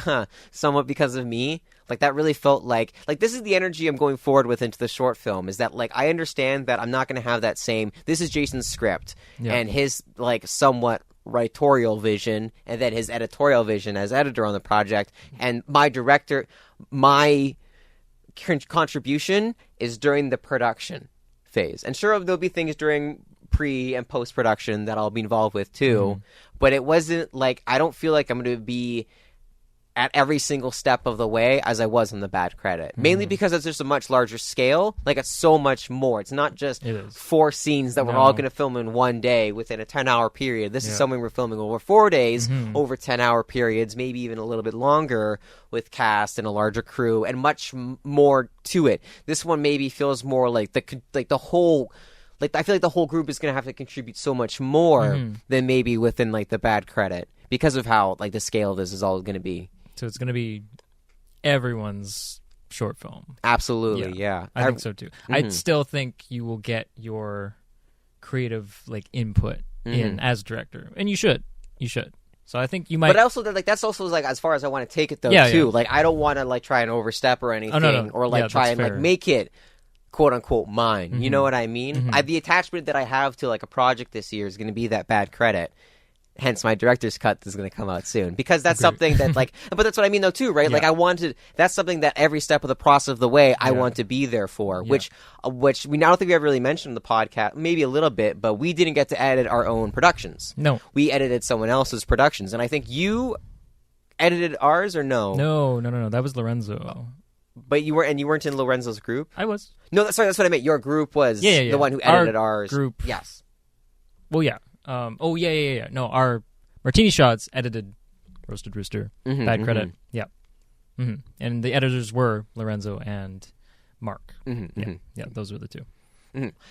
Speaker 1: somewhat because of me. Like that really felt like this is the energy I'm going forward with into the short film, is that like I understand that I'm not going to have that same, this is Jason's script and his like somewhat writorial vision, and then his editorial vision as editor on the project, and my contribution is during the production phase. And sure, there'll be things during pre and post production that I'll be involved with too, but it wasn't like, I don't feel like I'm going to be at every single step of the way as I was on the bad credit. Mainly because it's just a much larger scale. Like, it's so much more. It's not just 4 scenes that we're all going to film in one day within a 10-hour period. This is something we're filming over 4 days, over 10-hour periods, maybe even a little bit longer, with cast and a larger crew, and much more to it. This one maybe feels more like the whole... Like, I feel like the whole group is going to have to contribute so much more than maybe within, like, the bad credit, because of how, like, the scale of this is all going to be.
Speaker 2: So it's going to be everyone's short film.
Speaker 1: Absolutely, yeah.
Speaker 2: I think so too. I still think you will get your creative like input in as director, and you should. So I think you might.
Speaker 1: But also, like, that's also like as far as I want to take it though too. Like, I don't want to like try and overstep or anything, or like try and like make it quote unquote mine. You know what I mean? The attachment that I have to like a project this year is going to be that bad credit. Hence, my director's cut is going to come out soon, because that's something that, like, but that's what I mean, though, too, right? Like, that's something that every step of the process of the way I want to be there for, which I don't think we ever really mentioned in the podcast, maybe a little bit, but we didn't get to edit our own productions.
Speaker 2: No.
Speaker 1: We edited someone else's productions, and I think you edited ours, or no?
Speaker 2: No. That was Lorenzo.
Speaker 1: But you weren't in Lorenzo's group?
Speaker 2: I was.
Speaker 1: No, that's what I meant. Your group was the one who edited ours.
Speaker 2: Group.
Speaker 1: Yes.
Speaker 2: Well, yeah. No, our Martini Shots edited Roasted Rooster, bad credit. Yeah. And the editors were Lorenzo and Mark. Yeah, those were the two.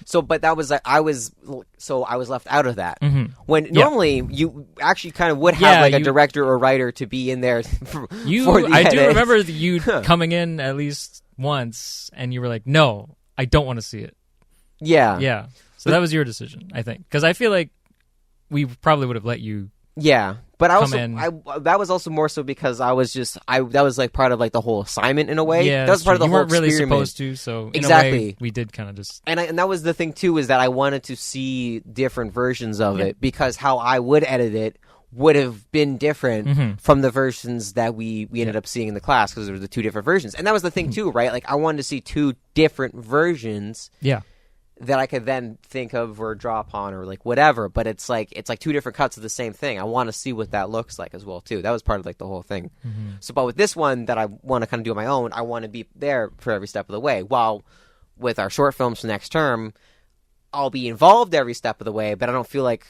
Speaker 1: So, but that was like, I was left out of that. When normally you actually kind of would have a director or writer to be in there for the
Speaker 2: I
Speaker 1: edit.
Speaker 2: do remember you coming in at least once, and you were like, "No, I don't want to see it." Yeah. So that was your decision, I think, because I feel like we probably would have let you.
Speaker 1: Yeah, but that was also more so because that was like part of like the whole assignment in a way.
Speaker 2: Yeah,
Speaker 1: that was part of the whole
Speaker 2: experiment. You weren't really supposed to, so in a way, we did kind of just.
Speaker 1: And that was the thing too, is that I wanted to see different versions of it, because how I would edit it would have been different from the versions that we ended up seeing in the class, because there were the 2 different versions, and that was the thing too, right? Like, I wanted to see 2 different versions.
Speaker 2: Yeah.
Speaker 1: That I could then think of or draw upon or like whatever, but it's like 2 different cuts of the same thing. I want to see what that looks like as well too. That was part of like the whole thing. So, but with this one that I want to kind of do on my own, I want to be there for every step of the way. While with our short films for next term, I'll be involved every step of the way, but I don't feel like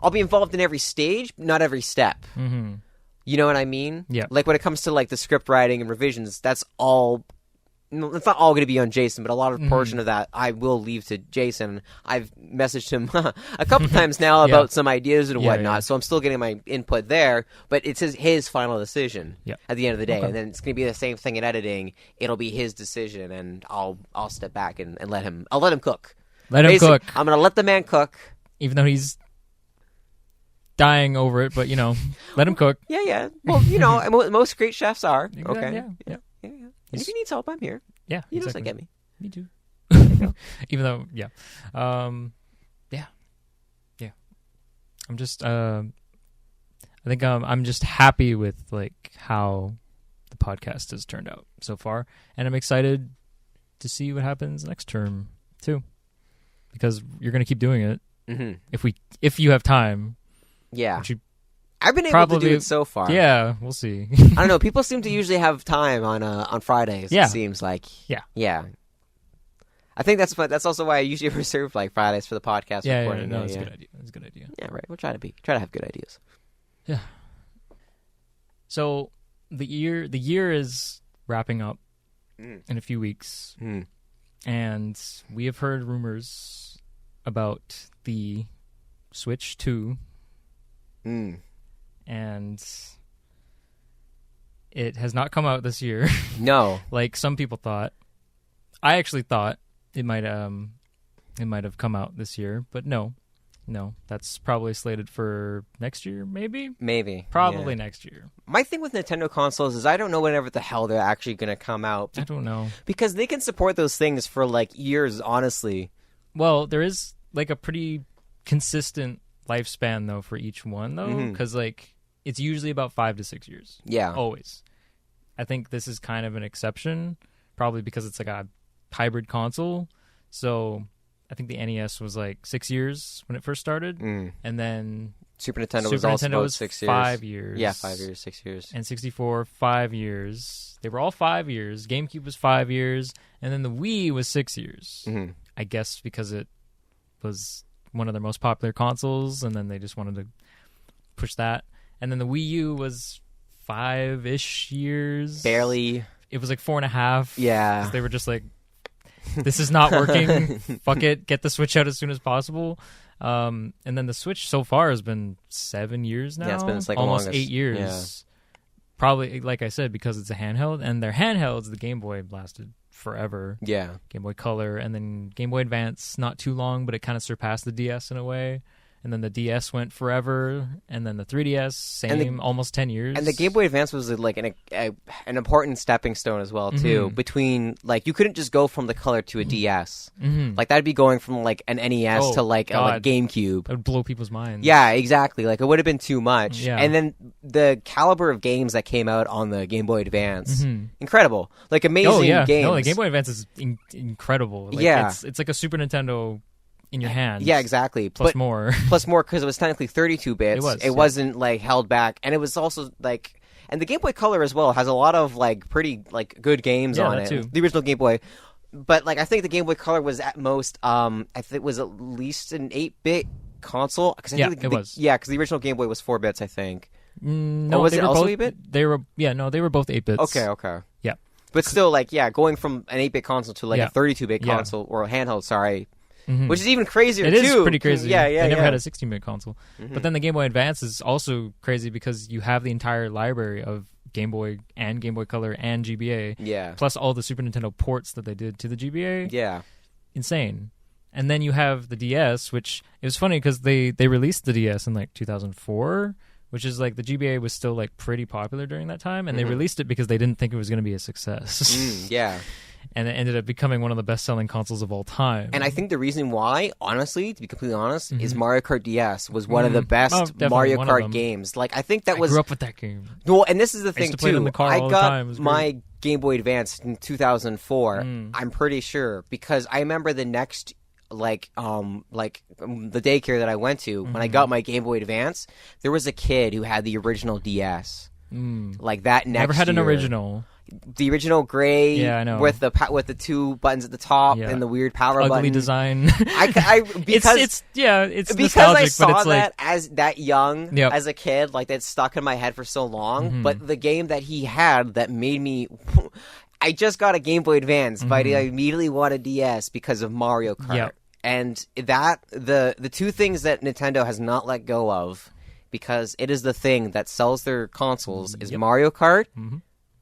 Speaker 1: I'll be involved in every stage, not every step. You know what I mean?
Speaker 2: Yeah.
Speaker 1: Like when it comes to like the script writing and revisions, that's all. It's not all going to be on Jason, but a lot of portion of that I will leave to Jason. I've messaged him a couple times now about some ideas and whatnot, so I'm still getting my input there, but it's his final decision at the end of the day. And then it's going to be the same thing in editing. It'll be his decision, and I'll step back and let him cook.
Speaker 2: Let him cook.
Speaker 1: I'm going to let the man cook.
Speaker 2: Even though he's dying over it, but, let him cook.
Speaker 1: Yeah. Well, most great chefs are.
Speaker 2: Exactly,
Speaker 1: okay.
Speaker 2: Yeah.
Speaker 1: And if he needs help, I'm here.
Speaker 2: Yeah,
Speaker 1: he knows to get me.
Speaker 2: Me too. Even though, I'm just, I think I'm just happy with like how the podcast has turned out so far, and I'm excited to see what happens next term too, because you're going to keep doing it, If you have time.
Speaker 1: Yeah.
Speaker 2: Which you
Speaker 1: I've been able
Speaker 2: probably
Speaker 1: to do it so far.
Speaker 2: Yeah, we'll see.
Speaker 1: I don't know. People seem to usually have time on Fridays.
Speaker 2: Yeah.
Speaker 1: It seems like.
Speaker 2: Yeah.
Speaker 1: I think that's also why I usually reserve like Fridays for the podcast recording.
Speaker 2: No, that's a good idea. That's a good idea.
Speaker 1: Yeah, right. We'll try to have good ideas.
Speaker 2: Yeah. So the year is wrapping up in a few weeks, and we have heard rumors about the Switch 2. And it has not come out this year.
Speaker 1: No.
Speaker 2: Like some people thought. I actually thought it might have come out this year, but no, that's probably slated for next year, maybe probably next year.
Speaker 1: My thing with Nintendo consoles is I don't know whenever the hell they're actually going to come out.
Speaker 2: I don't know, because
Speaker 1: they can support those things for like years, honestly.
Speaker 2: Well, there is like a pretty consistent lifespan though for each one though, because like it's usually about 5 to 6 years.
Speaker 1: Yeah,
Speaker 2: always. I think this is kind of an exception, probably because it's like a hybrid console. So I think the NES was like 6 years when it first started, and then
Speaker 1: Super Nintendo was also about 6 years.
Speaker 2: 5 years.
Speaker 1: Yeah, 5 years, 6 years.
Speaker 2: And 64, 5 years. They were all 5 years. GameCube was 5 years, and then the Wii was 6 years. I guess because it was one of their most popular consoles, and then they just wanted to push that. And then the Wii U was 5-ish years.
Speaker 1: Barely.
Speaker 2: It was like 4.5.
Speaker 1: Yeah.
Speaker 2: 'Cause they were just like, this is not working. Fuck it. Get the Switch out as soon as possible. And then the Switch so far has been 7 years now.
Speaker 1: Yeah, it's like
Speaker 2: almost
Speaker 1: longest.
Speaker 2: 8 years.
Speaker 1: Yeah.
Speaker 2: Probably, like I said, because it's a handheld. And their handhelds, the Game Boy lasted forever.
Speaker 1: Yeah.
Speaker 2: Game Boy Color. And then Game Boy Advance, not too long, but it kind of surpassed the DS in a way. And then the DS went forever, and then the 3DS, same, almost 10 years.
Speaker 1: And the Game Boy Advance was like an important stepping stone as well, too. Between, like, you couldn't just go from the Color to a DS. Like, that'd be going from, like, an NES to, like, a GameCube.
Speaker 2: That would blow people's minds.
Speaker 1: Yeah, exactly. Like, it would have been too much.
Speaker 2: Yeah.
Speaker 1: And then the caliber of games that came out on the Game Boy Advance, incredible. Like, amazing games.
Speaker 2: No, the Game Boy Advance is incredible. Like, it's like a Super Nintendo in your hand.
Speaker 1: Yeah, exactly.
Speaker 2: Plus more
Speaker 1: because it was technically 32 bits. It wasn't like held back, and it was also like, and the Game Boy Color as well has a lot of like pretty like good games on it.
Speaker 2: Too.
Speaker 1: The original Game Boy, but like I think the Game Boy Color was at most, I think it was at least an 8-bit console.
Speaker 2: It was.
Speaker 1: Yeah, because the original Game Boy was 4 bits, I think.
Speaker 2: No,
Speaker 1: or was
Speaker 2: it
Speaker 1: also
Speaker 2: both,
Speaker 1: 8-bit?
Speaker 2: They were both 8 bits.
Speaker 1: Okay.
Speaker 2: Yeah,
Speaker 1: but still, like, going from an 8-bit console to like a 32-bit console or a handheld. Sorry. Which is even crazier, too.
Speaker 2: It is pretty crazy.
Speaker 1: They
Speaker 2: never had a 16-bit console. But then the Game Boy Advance is also crazy because you have the entire library of Game Boy and Game Boy Color and GBA.
Speaker 1: Yeah.
Speaker 2: Plus all the Super Nintendo ports that they did to the GBA.
Speaker 1: Yeah.
Speaker 2: Insane. And then you have the DS, which it was funny because they released the DS in like 2004, which is like the GBA was still like pretty popular during that time. And they released it because they didn't think it was going to be a success.
Speaker 1: Yeah.
Speaker 2: And it ended up becoming one of the best-selling consoles of all time.
Speaker 1: And I think the reason why, honestly, to be completely honest, is Mario Kart DS was one of the best Mario Kart games. Like, I think that was...
Speaker 2: I grew up with that game.
Speaker 1: Well, and this is the thing,
Speaker 2: used to play it in the car
Speaker 1: I
Speaker 2: all the
Speaker 1: got
Speaker 2: time.
Speaker 1: my Game Boy Advance in 2004, I'm pretty sure, because I remember the next... the daycare that I went to, when I got my Game Boy Advance, there was a kid who had the original DS. Like that next
Speaker 2: Never had an
Speaker 1: year.
Speaker 2: original.
Speaker 1: The original gray,
Speaker 2: yeah, I know.
Speaker 1: with the 2 buttons at the top and the weird power
Speaker 2: ugly
Speaker 1: button.
Speaker 2: design.
Speaker 1: Because
Speaker 2: it's
Speaker 1: because
Speaker 2: nostalgic,
Speaker 1: I saw
Speaker 2: but it's
Speaker 1: that
Speaker 2: like,
Speaker 1: as that young as a kid, like that stuck in my head for so long. But the game that he had that made me, I just got a Game Boy Advance, but I immediately wanted DS because of Mario Kart.
Speaker 2: Yep.
Speaker 1: And that the two things that Nintendo has not let go of, because it is the thing that sells their consoles, is Mario Kart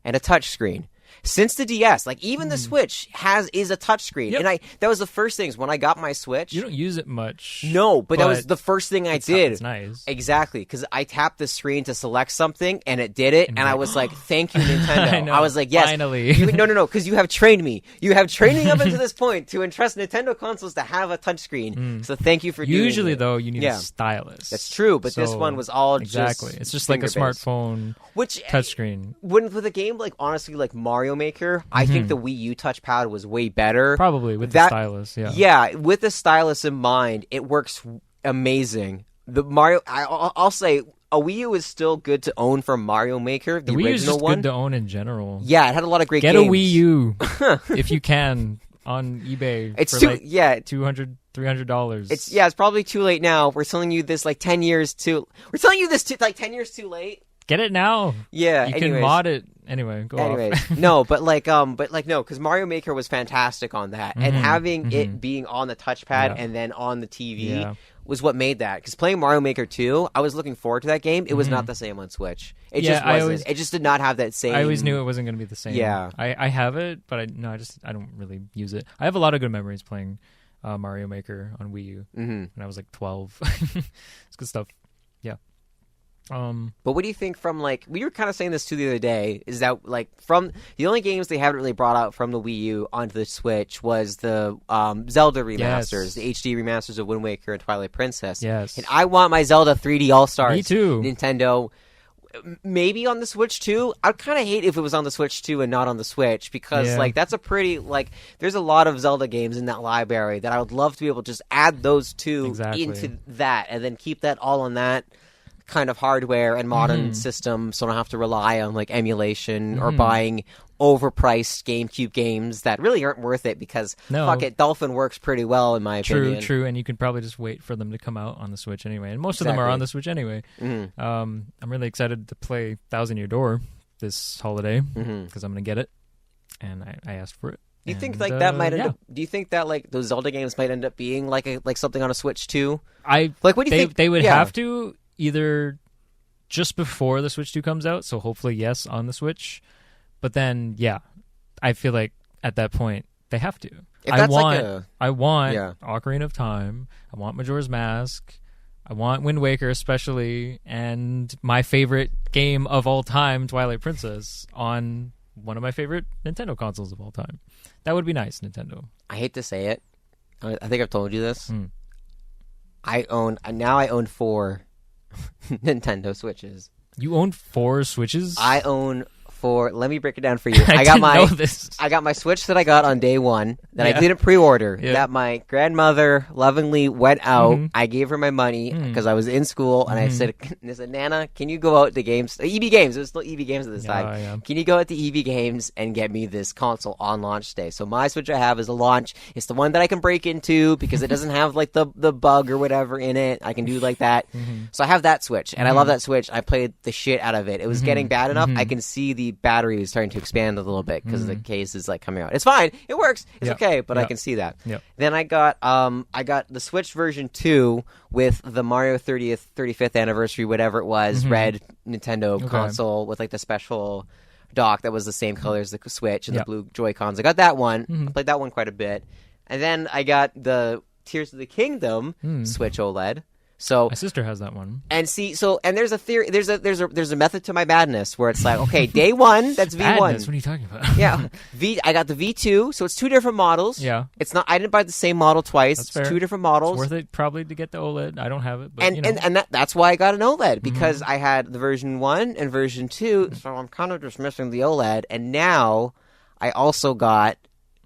Speaker 1: and a touchscreen. Since the DS, like even the Switch is a touchscreen, and that was the first things when I got my Switch.
Speaker 2: You don't use it much.
Speaker 1: No, but that was the first thing I did.
Speaker 2: It's nice,
Speaker 1: exactly, because I tapped the screen to select something, and it did it, and I was like, "Thank you, Nintendo."
Speaker 2: I know,
Speaker 1: I was like, "Yes,
Speaker 2: finally."
Speaker 1: No, because you have trained me. You have trained me up until this point to entrust Nintendo consoles to have a touchscreen. So thank you for doing it.
Speaker 2: Usually, though, you need a stylus.
Speaker 1: That's true, but this one was all
Speaker 2: exactly. It's just like a smartphone, touchscreen.
Speaker 1: With a game like honestly like Mario Maker, I think the Wii U touchpad was way better.
Speaker 2: Probably with the stylus,
Speaker 1: Yeah, with the stylus in mind, it works amazing. The Mario, I'll say a Wii U is still good to own for Mario Maker, the
Speaker 2: Wii U is
Speaker 1: original
Speaker 2: just
Speaker 1: one.
Speaker 2: good to own in general.
Speaker 1: Yeah, it had a lot of great
Speaker 2: Get
Speaker 1: games.
Speaker 2: a Wii U if you can on eBay.
Speaker 1: It's
Speaker 2: for
Speaker 1: $200,
Speaker 2: $300.
Speaker 1: It's probably too late now. We're selling you this like 10 years too. We're selling you this like 10 years too late.
Speaker 2: Get it now.
Speaker 1: Yeah,
Speaker 2: you can mod it anyway. Go off.
Speaker 1: no, but no, because Mario Maker was fantastic on that, and having it being on the touchpad and then on the TV was what made that. Because playing Mario Maker 2, I was looking forward to that game. It was not the same on Switch. It just wasn't. It just did not have that same.
Speaker 2: I always knew it wasn't going to be the same.
Speaker 1: Yeah,
Speaker 2: I have it, but I don't really use it. I have a lot of good memories playing Mario Maker on Wii U when I was like 12. It's good stuff. Yeah.
Speaker 1: But what do you think from like we were kind of saying this too the other day is that like from the only games they haven't really brought out from the Wii U onto the Switch was the Zelda remasters, the HD remasters of Wind Waker and Twilight Princess.
Speaker 2: Yes,
Speaker 1: and I want my Zelda 3D All Stars.
Speaker 2: Me too.
Speaker 1: Nintendo, maybe on the Switch too. I'd kind of hate if it was on the Switch too and not on the Switch because like that's a pretty like there's a lot of Zelda games in that library that I would love to be able to just add those two into that and then keep that all on that kind of hardware and modern system, so I don't have to rely on like emulation or buying overpriced GameCube games that really aren't worth it because fuck it, Dolphin works pretty well in my opinion.
Speaker 2: True, and you can probably just wait for them to come out on the Switch anyway, and most of them are on the Switch anyway. I'm really excited to play Thousand Year Door this holiday because I'm going to get it, and I asked for it.
Speaker 1: Do you think like that might end up? Do you think that like those Zelda games might end up being like something on a Switch too? What do you think
Speaker 2: they would have to? Either just before the Switch 2 comes out, so hopefully yes on the Switch, but then I feel like at that point they have to. I want Ocarina of Time, I want Majora's Mask, I want Wind Waker especially, and my favorite game of all time, Twilight Princess, on one of my favorite Nintendo consoles of all time. That would be nice, Nintendo.
Speaker 1: I hate to say it. I think I've told you this. I own 4 Nintendo Switches.
Speaker 2: You own 4 Switches?
Speaker 1: I own 4. Let me break it down for you. I got my Switch that I got on day 1 that I didn't pre-order. That my grandmother lovingly went out. I gave her my money because I was in school, and I said, Nana, can you go out to games? EB Games. It was still EB Games at this time. Yeah. Can you go out to EB Games and get me this console on launch day? So my Switch I have is a launch. It's the one that I can break into because it doesn't have like the bug or whatever in it. I can do like that. So I have that Switch, and I love that Switch. I played the shit out of it. It was getting bad enough. I can see the battery is starting to expand a little bit because the case is like coming out. It's fine. It works. It's okay, but I can see that. Then I got the Switch version 2 with the Mario 35th anniversary, whatever it was, red Nintendo console with like the special dock that was the same color as the Switch and the blue Joy-Cons. I got that one. I played that one quite a bit. And then I got the Tears of the Kingdom Switch OLED. So
Speaker 2: my sister has that one.
Speaker 1: And there's a theory, there's a method to my madness where it's like, okay, day 1, that's V1.
Speaker 2: Madness, what are you talking about?
Speaker 1: I got the V2, so it's 2 different models.
Speaker 2: Yeah.
Speaker 1: It's not, I didn't buy the same model twice.
Speaker 2: That's
Speaker 1: it's
Speaker 2: fair.
Speaker 1: 2 different models.
Speaker 2: It's worth it probably to get the OLED. I don't have it, but
Speaker 1: and that's why I got an OLED, because I had the version 1 and version 2, so I'm kind of just missing the OLED. And now I also got,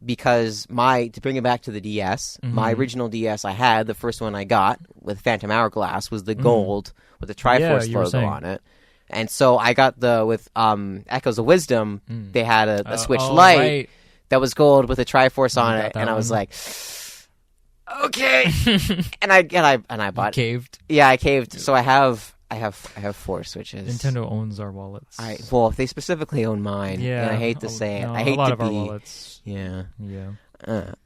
Speaker 1: because to bring it back to the DS, my original DS I had, the first one I got with Phantom Hourglass was the gold with the Triforce logo on it. And so I got with Echoes of Wisdom, they had a Switch Lite that was gold with a Triforce on it, and I was like, okay. and I bought
Speaker 2: caved.
Speaker 1: Yeah, I caved. So I have 4 Switches.
Speaker 2: Nintendo owns our wallets.
Speaker 1: They specifically own mine.
Speaker 2: Yeah,
Speaker 1: and I hate to say it.
Speaker 2: No,
Speaker 1: I hate
Speaker 2: a lot
Speaker 1: to
Speaker 2: of our wallets.
Speaker 1: Yeah.
Speaker 2: Yeah.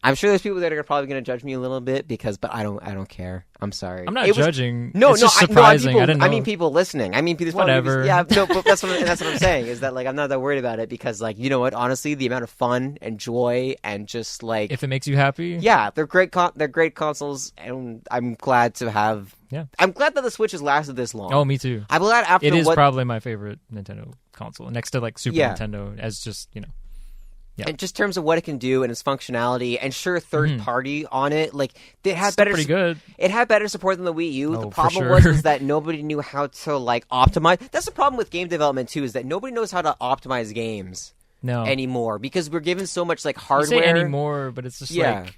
Speaker 1: I'm sure there's people that are probably going to judge me a little bit but I don't care. I'm sorry.
Speaker 2: I'm not judging.
Speaker 1: No,
Speaker 2: it's just surprising. I didn't know.
Speaker 1: I mean people listening. I mean people.
Speaker 2: Whatever.
Speaker 1: But that's what I'm saying is that like I'm not that worried about it because like you know what? Honestly, the amount of fun and joy and just like
Speaker 2: if it makes you happy.
Speaker 1: Yeah, they're great. They're great consoles, and I'm glad to have. Yeah. I'm glad that the Switch has lasted this long.
Speaker 2: Oh, me too.
Speaker 1: I'm glad after
Speaker 2: it is probably my favorite Nintendo console next to like Super Nintendo as just Yeah.
Speaker 1: And just in terms of what it can do and its functionality, and third party on it, like it had
Speaker 2: pretty good.
Speaker 1: It had better support than the Wii U.
Speaker 2: Oh,
Speaker 1: the problem was that nobody knew how to like optimize. That's the problem with game development too, is that nobody knows how to optimize games anymore because we're given so much like hardware.
Speaker 2: You say anymore, but it's just like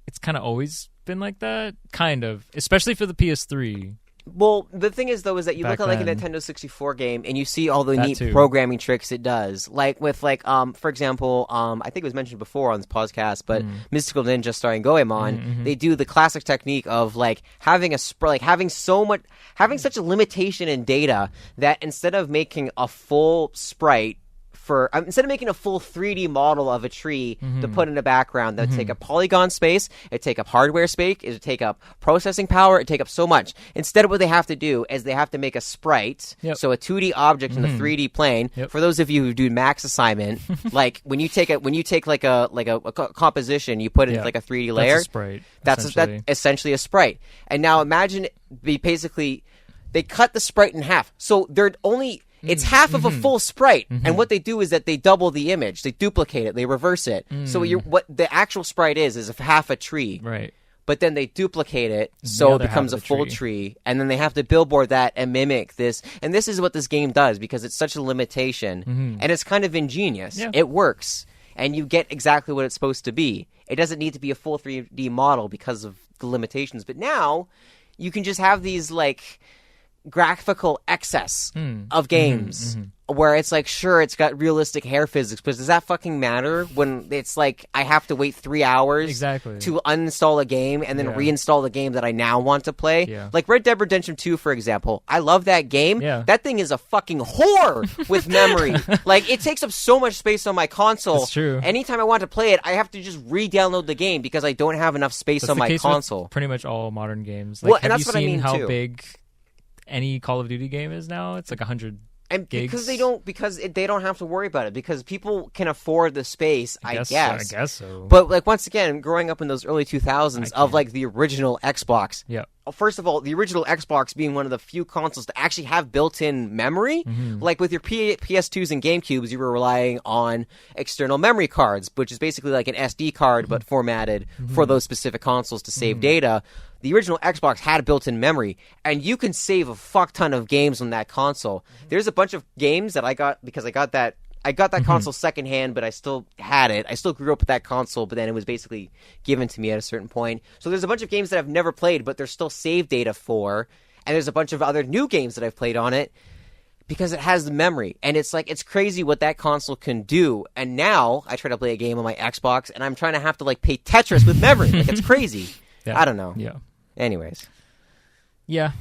Speaker 2: it's kind of always been like that, kind of, especially for the PS3.
Speaker 1: Well, the thing is, though, is that you look at like a Nintendo 64 game and you see all the neat programming tricks it does. Like with for example, I think it was mentioned before on this podcast, but Mystical Ninja starring Goemon, they do the classic technique of like having having such a limitation in data that instead of making a full sprite instead of making a full 3D model of a tree to put in the background, that would take up polygon space, it'd take up hardware space, it'd take up processing power, it'd take up so much. Instead, what they have to do is they have to make a sprite, so a 2D object in the 3D plane. For those of you who do Max assignment, like when you take like a composition, you put it in like a 3D layer.
Speaker 2: That's a sprite.
Speaker 1: That's essentially a sprite. And now imagine they cut the sprite in half, so they're only. It's half of a full sprite, and what they do is that they double the image, they duplicate it, they reverse it. So what the actual sprite is half a tree,
Speaker 2: right?
Speaker 1: But then they duplicate it, so it becomes a full tree, and then they have to billboard that and mimic this. And this is what this game does because it's such a limitation, and it's kind of ingenious. Yeah. It works, and you get exactly what it's supposed to be. It doesn't need to be a full 3D model because of the limitations. But now you can just have these like graphical excess of games where it's like, sure, it's got realistic hair physics, but does that fucking matter when it's like I have to wait 3 hours to uninstall a game and then reinstall the game that I now want to play? Yeah. Like Red Dead Redemption 2, for example. I love that game. Yeah. That thing is a fucking whore with memory. Like, it takes up so much space on my console.
Speaker 2: That's true.
Speaker 1: Anytime I want to play it, I have to just re-download the game because I don't have enough space on my console.
Speaker 2: With pretty much all modern games. Like,
Speaker 1: and that's what I mean,
Speaker 2: how
Speaker 1: too.
Speaker 2: Big any Call of Duty game is now? It's like 100
Speaker 1: and
Speaker 2: gigs.
Speaker 1: Because they don't have to worry about it because people can afford the space, I guess.
Speaker 2: I guess so.
Speaker 1: But like once again, growing up in those early 2000s of like the original Xbox.
Speaker 2: Yeah.
Speaker 1: First of all, the original Xbox being one of the few consoles to actually have built-in memory. Like with your PS2s and GameCubes, you were relying on external memory cards, which is basically like an SD card but formatted for those specific consoles to save data. The original Xbox had a built-in memory, and you can save a fuck ton of games on that console. There's a bunch of games that I got because I got that console secondhand, but I still had it. I still grew up with that console, but then it was basically given to me at a certain point. So there's a bunch of games that I've never played, but there's still save data for, and there's a bunch of other new games that I've played on it because it has the memory. And it's like, it's crazy what that console can do. And now I try to play a game on my Xbox, and I'm trying to have to like play Tetris with memory. Like, it's crazy. I don't know.
Speaker 2: Yeah.
Speaker 1: Anyways.
Speaker 2: Yeah.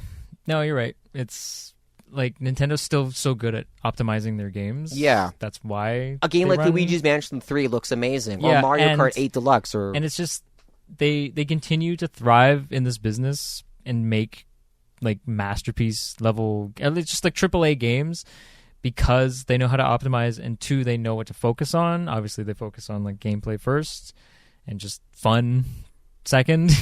Speaker 2: No, you're right. It's like Nintendo's still so good at optimizing their games.
Speaker 1: Yeah.
Speaker 2: That's why
Speaker 1: a game like Luigi's Mansion 3 looks amazing. Or Mario Kart 8 Deluxe.
Speaker 2: And it's just they continue to thrive in this business and make like masterpiece level, just like AAA games because they know how to optimize, and two, they know what to focus on. Obviously, they focus on like gameplay first and just fun second.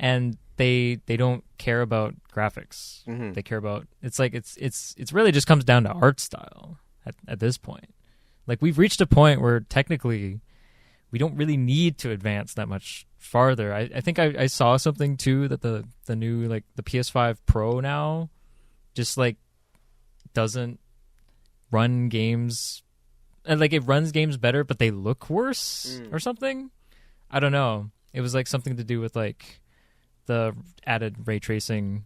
Speaker 2: And they don't care about graphics. They care about it's really just comes down to art style at this point. Like, we've reached a point where technically we don't really need to advance that much farther. I think I saw something too that the new like the PS5 Pro now just like doesn't run games, and like it runs games better but they look worse or something. I don't know. It was like something to do with like the added ray tracing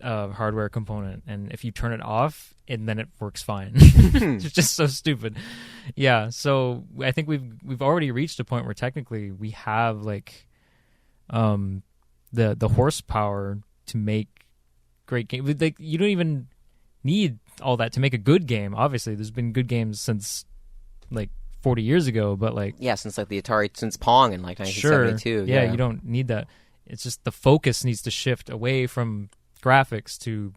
Speaker 2: hardware component, and if you turn it off, and then it works fine. It's just so stupid. Yeah, so I think we've already reached a point where technically we have like the horsepower to make great games. Like, you don't even need all that to make a good game. Obviously, there's been good games since like 40 years ago, but like
Speaker 1: since like the Atari, since Pong in like 1972.
Speaker 2: Sure. Yeah, you don't need that. It's just the focus needs to shift away from graphics to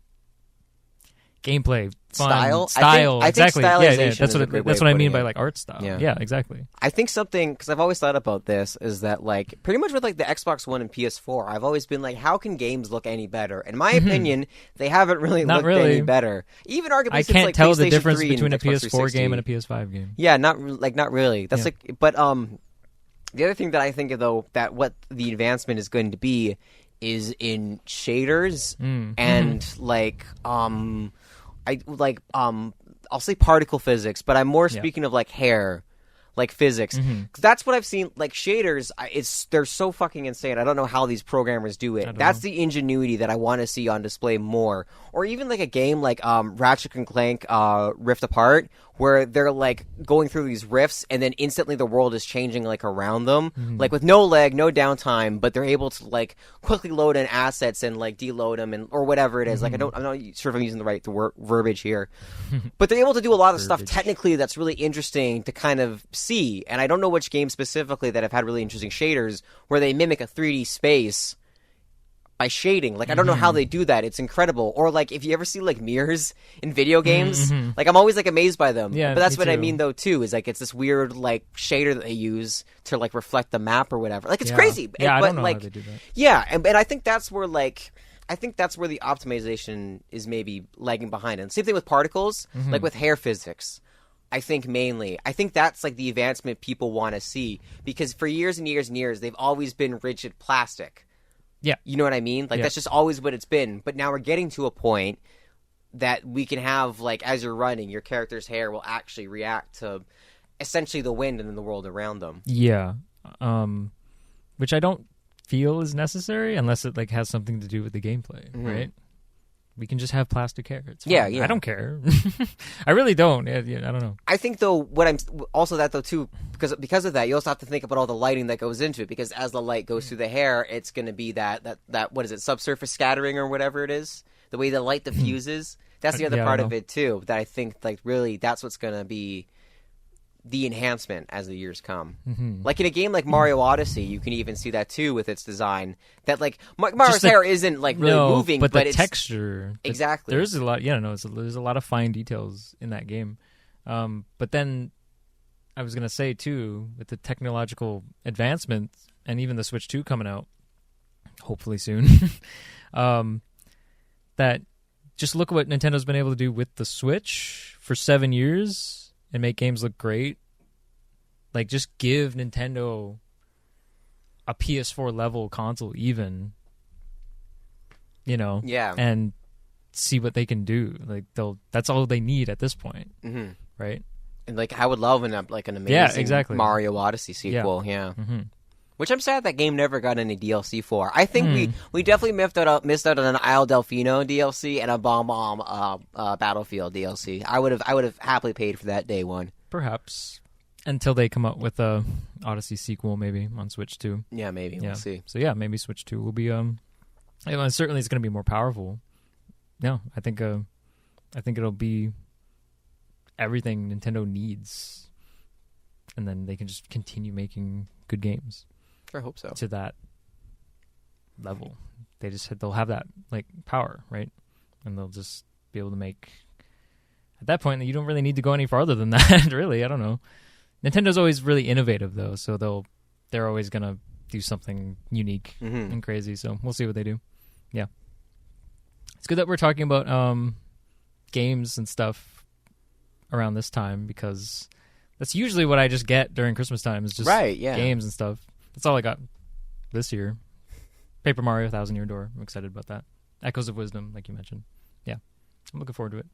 Speaker 2: gameplay, fun, style.
Speaker 1: I think
Speaker 2: exactly. That's what I mean by like art style. Yeah, exactly.
Speaker 1: I think something, because I've always thought about this, is that like pretty much with like the Xbox One and PS4, I've always been like, how can games look any better? In my opinion, they haven't really looked any better. Even arguably,
Speaker 2: I
Speaker 1: since,
Speaker 2: can't
Speaker 1: like,
Speaker 2: tell the difference
Speaker 1: 3
Speaker 2: between a
Speaker 1: Xbox
Speaker 2: PS4 game and a PS5 game.
Speaker 1: Yeah, not really. That's but the other thing that I think, though, that what the advancement is going to be is in shaders and like I'll say particle physics, but I'm more speaking of like hair. like physics. 'Cause that's what I've seen. Like shaders, they're so fucking insane. I don't know how these programmers do it. That's the ingenuity that I want to see on display more. Or even like a game like Ratchet and Clank Rift Apart, where they're like going through these rifts and then instantly the world is changing like around them, like with no lag, no downtime, but they're able to like quickly load in assets and like deload them and or whatever it is. Like I'm not sure if I'm using the right verbiage here, but they're able to do a lot of stuff technically that's really interesting to kind of see. And I don't know which games specifically that have had really interesting shaders where they mimic a 3D space by shading. Like I don't know how they do that. It's incredible. Or like if you ever see like mirrors in video games, like I'm always like amazed by them.
Speaker 2: Yeah,
Speaker 1: but that's what
Speaker 2: too.
Speaker 1: I mean though too, is like it's this weird like shader that they use to like reflect the map or whatever. Like it's crazy.
Speaker 2: Yeah,
Speaker 1: but
Speaker 2: I don't know
Speaker 1: like
Speaker 2: how they do that.
Speaker 1: yeah, and I think that's where the optimization is maybe lagging behind. And same thing with particles, like with hair physics. I think that's like the advancement people want to see, because for years and years and years they've always been rigid plastic.
Speaker 2: Yeah.
Speaker 1: You know what I mean? Like that's just always what it's been. But now we're getting to a point that we can have, like, as you're running, your character's hair will actually react to essentially the wind and then the world around them.
Speaker 2: Yeah. Which I don't feel is necessary unless it like has something to do with the gameplay, right? We can just have plastic hair. It's fine.
Speaker 1: Yeah.
Speaker 2: I don't care. I really don't. I don't know.
Speaker 1: I think though, because of that, you also have to think about all the lighting that goes into it. Because as the light goes through the hair, it's going to be that what is it, subsurface scattering or whatever it is, the way the light diffuses. That's the other part of it too. That I think like really that's what's going to be the enhancement as the years come. Like in a game like Mario Odyssey, you can even see that too with its design. That like Mario's hair isn't like really moving,
Speaker 2: but
Speaker 1: the
Speaker 2: it's texture.
Speaker 1: Exactly.
Speaker 2: There's a lot. Yeah, no, there's a lot of fine details in that game. But then I was gonna say too, with the technological advancement and even the Switch 2 coming out, hopefully soon, that just look at what Nintendo's been able to do with the Switch for 7 years. And make games look great. Like, just give Nintendo a PS4 level console, even, and see what they can do. Like, that's all they need at this point, right? And
Speaker 1: like, I would love an amazing Mario Odyssey sequel. Yeah. Which I'm sad that game never got any DLC for. I think we definitely missed out on an Isle Delfino DLC and a Bomb Battlefield DLC. I would have happily paid for that day one.
Speaker 2: Perhaps until they come up with a Odyssey sequel, maybe on Switch 2.
Speaker 1: Yeah, maybe we'll see.
Speaker 2: So yeah, maybe Switch 2 will be certainly it's going to be more powerful. Yeah, I think it'll be everything Nintendo needs, and then they can just continue making good games.
Speaker 1: I hope so.
Speaker 2: To that level, they'll have that like power, right? And they'll just be able to make. At that point, you don't really need to go any farther than that. Really, I don't know. Nintendo's always really innovative, though, so they're always gonna do something unique and crazy. So we'll see what they do. Yeah, it's good that we're talking about games and stuff around this time, because that's usually what I just get during Christmas time is just games and stuff. That's all I got this year. Paper Mario, Thousand Year Door. I'm excited about that. Echoes of Wisdom, like you mentioned. Yeah. I'm looking forward to it.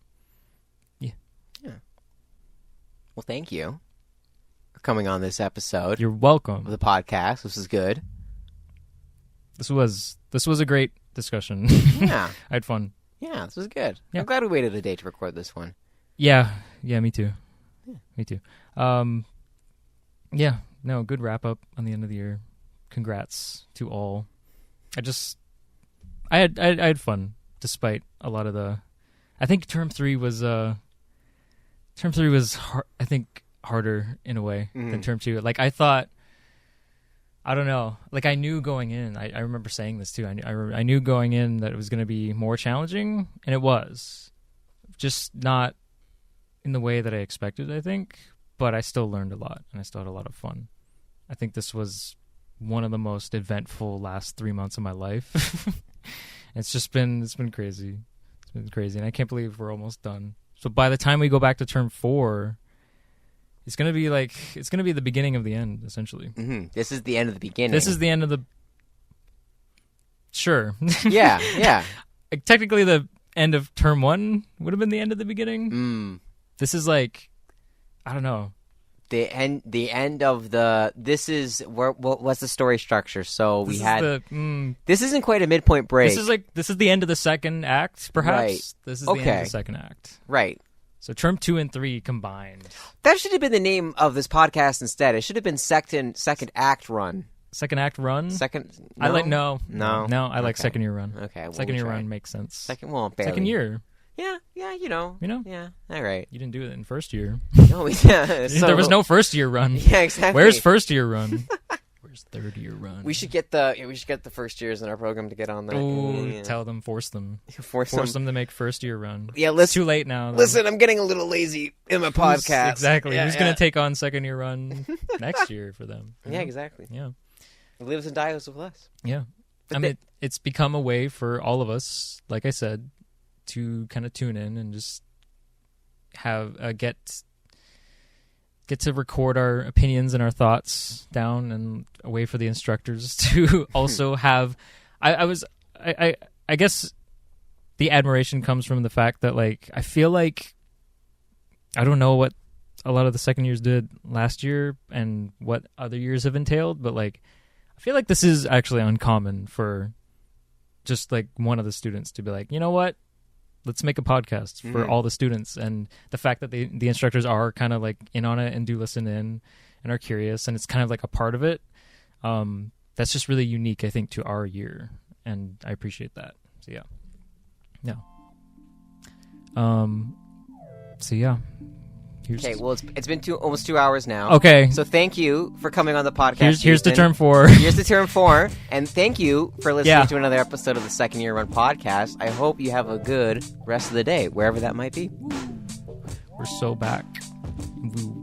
Speaker 2: Yeah.
Speaker 1: Well, thank you for coming on this episode.
Speaker 2: You're welcome.
Speaker 1: Of the podcast. This is good.
Speaker 2: This was a great discussion.
Speaker 1: Yeah.
Speaker 2: I had fun.
Speaker 1: Yeah, this was good.
Speaker 2: Yeah.
Speaker 1: I'm glad we waited a day to record this one.
Speaker 2: Yeah, me too. Yeah. Me too. Yeah. No, good wrap up on the end of the year. Congrats to all. I had fun despite a lot of the. I think term 3 was I think harder in a way than term 2. Like I thought, I don't know. Like I knew going in. I remember saying this too. I knew going in that it was going to be more challenging, and it was, just not in the way that I expected. I think. But I still learned a lot, and I still had a lot of fun. I think this was one of the most eventful last 3 months of my life. It's been crazy. It's been crazy, and I can't believe we're almost done. So by the time we go back to term 4, it's gonna be the beginning of the end, essentially.
Speaker 1: This is the end of the beginning.
Speaker 2: This is the end of the. Sure.
Speaker 1: Yeah.
Speaker 2: Technically, the end of term 1 would have been the end of the beginning. This is like. I don't know.
Speaker 1: the end of the. This is what's the story structure? So we had. This isn't quite a midpoint break.
Speaker 2: This is the end of the second act, perhaps.
Speaker 1: Right.
Speaker 2: This is the end of the second act.
Speaker 1: Right.
Speaker 2: So term 2 and 3 combined.
Speaker 1: That should have been the name of this podcast instead. It should have been second act run.
Speaker 2: Second act run?
Speaker 1: Second. No?
Speaker 2: I like no. I like
Speaker 1: Okay.
Speaker 2: second year run.
Speaker 1: Okay, well,
Speaker 2: second year
Speaker 1: try.
Speaker 2: run makes sense.
Speaker 1: Barely.
Speaker 2: Second year.
Speaker 1: Yeah, you know. Yeah, all right.
Speaker 2: You didn't do it in first year.
Speaker 1: No, yeah.
Speaker 2: There was no first year run.
Speaker 1: Yeah, exactly.
Speaker 2: Where's first year run? Where's third year run?
Speaker 1: We should get the first years in our program to get on that.
Speaker 2: Oh, tell them, force them to make first year run.
Speaker 1: Yeah,
Speaker 2: it's too late now. Though.
Speaker 1: Listen, I'm getting a little lazy in my podcast.
Speaker 2: Exactly. Who's going to take on second year run next year for them?
Speaker 1: Yeah, exactly.
Speaker 2: Yeah.
Speaker 1: Lives and dies with us.
Speaker 2: Yeah. I mean, it's become a way for all of us, like I said, to kind of tune in and just have get to record our opinions and our thoughts down, and a way for the instructors to also have. I guess the admiration comes from the fact that, like, I feel like I don't know what a lot of the second years did last year and what other years have entailed, but like I feel like this is actually uncommon for just like one of the students to be like, you know what, let's make a podcast for all the students. And the fact that the instructors are kind of like in on it and do listen in and are curious, and it's kind of like a part of it. That's just really unique, I think, to our year, and I appreciate that. So yeah. So yeah.
Speaker 1: Okay, well, it's been almost 2 hours now.
Speaker 2: Okay.
Speaker 1: So thank you for coming on the podcast.
Speaker 2: Here's the term 4.
Speaker 1: Here's the term 4. And thank you for listening to another episode of the Second Year Run podcast. I hope you have a good rest of the day, wherever that might be.
Speaker 2: We're so back. Woo.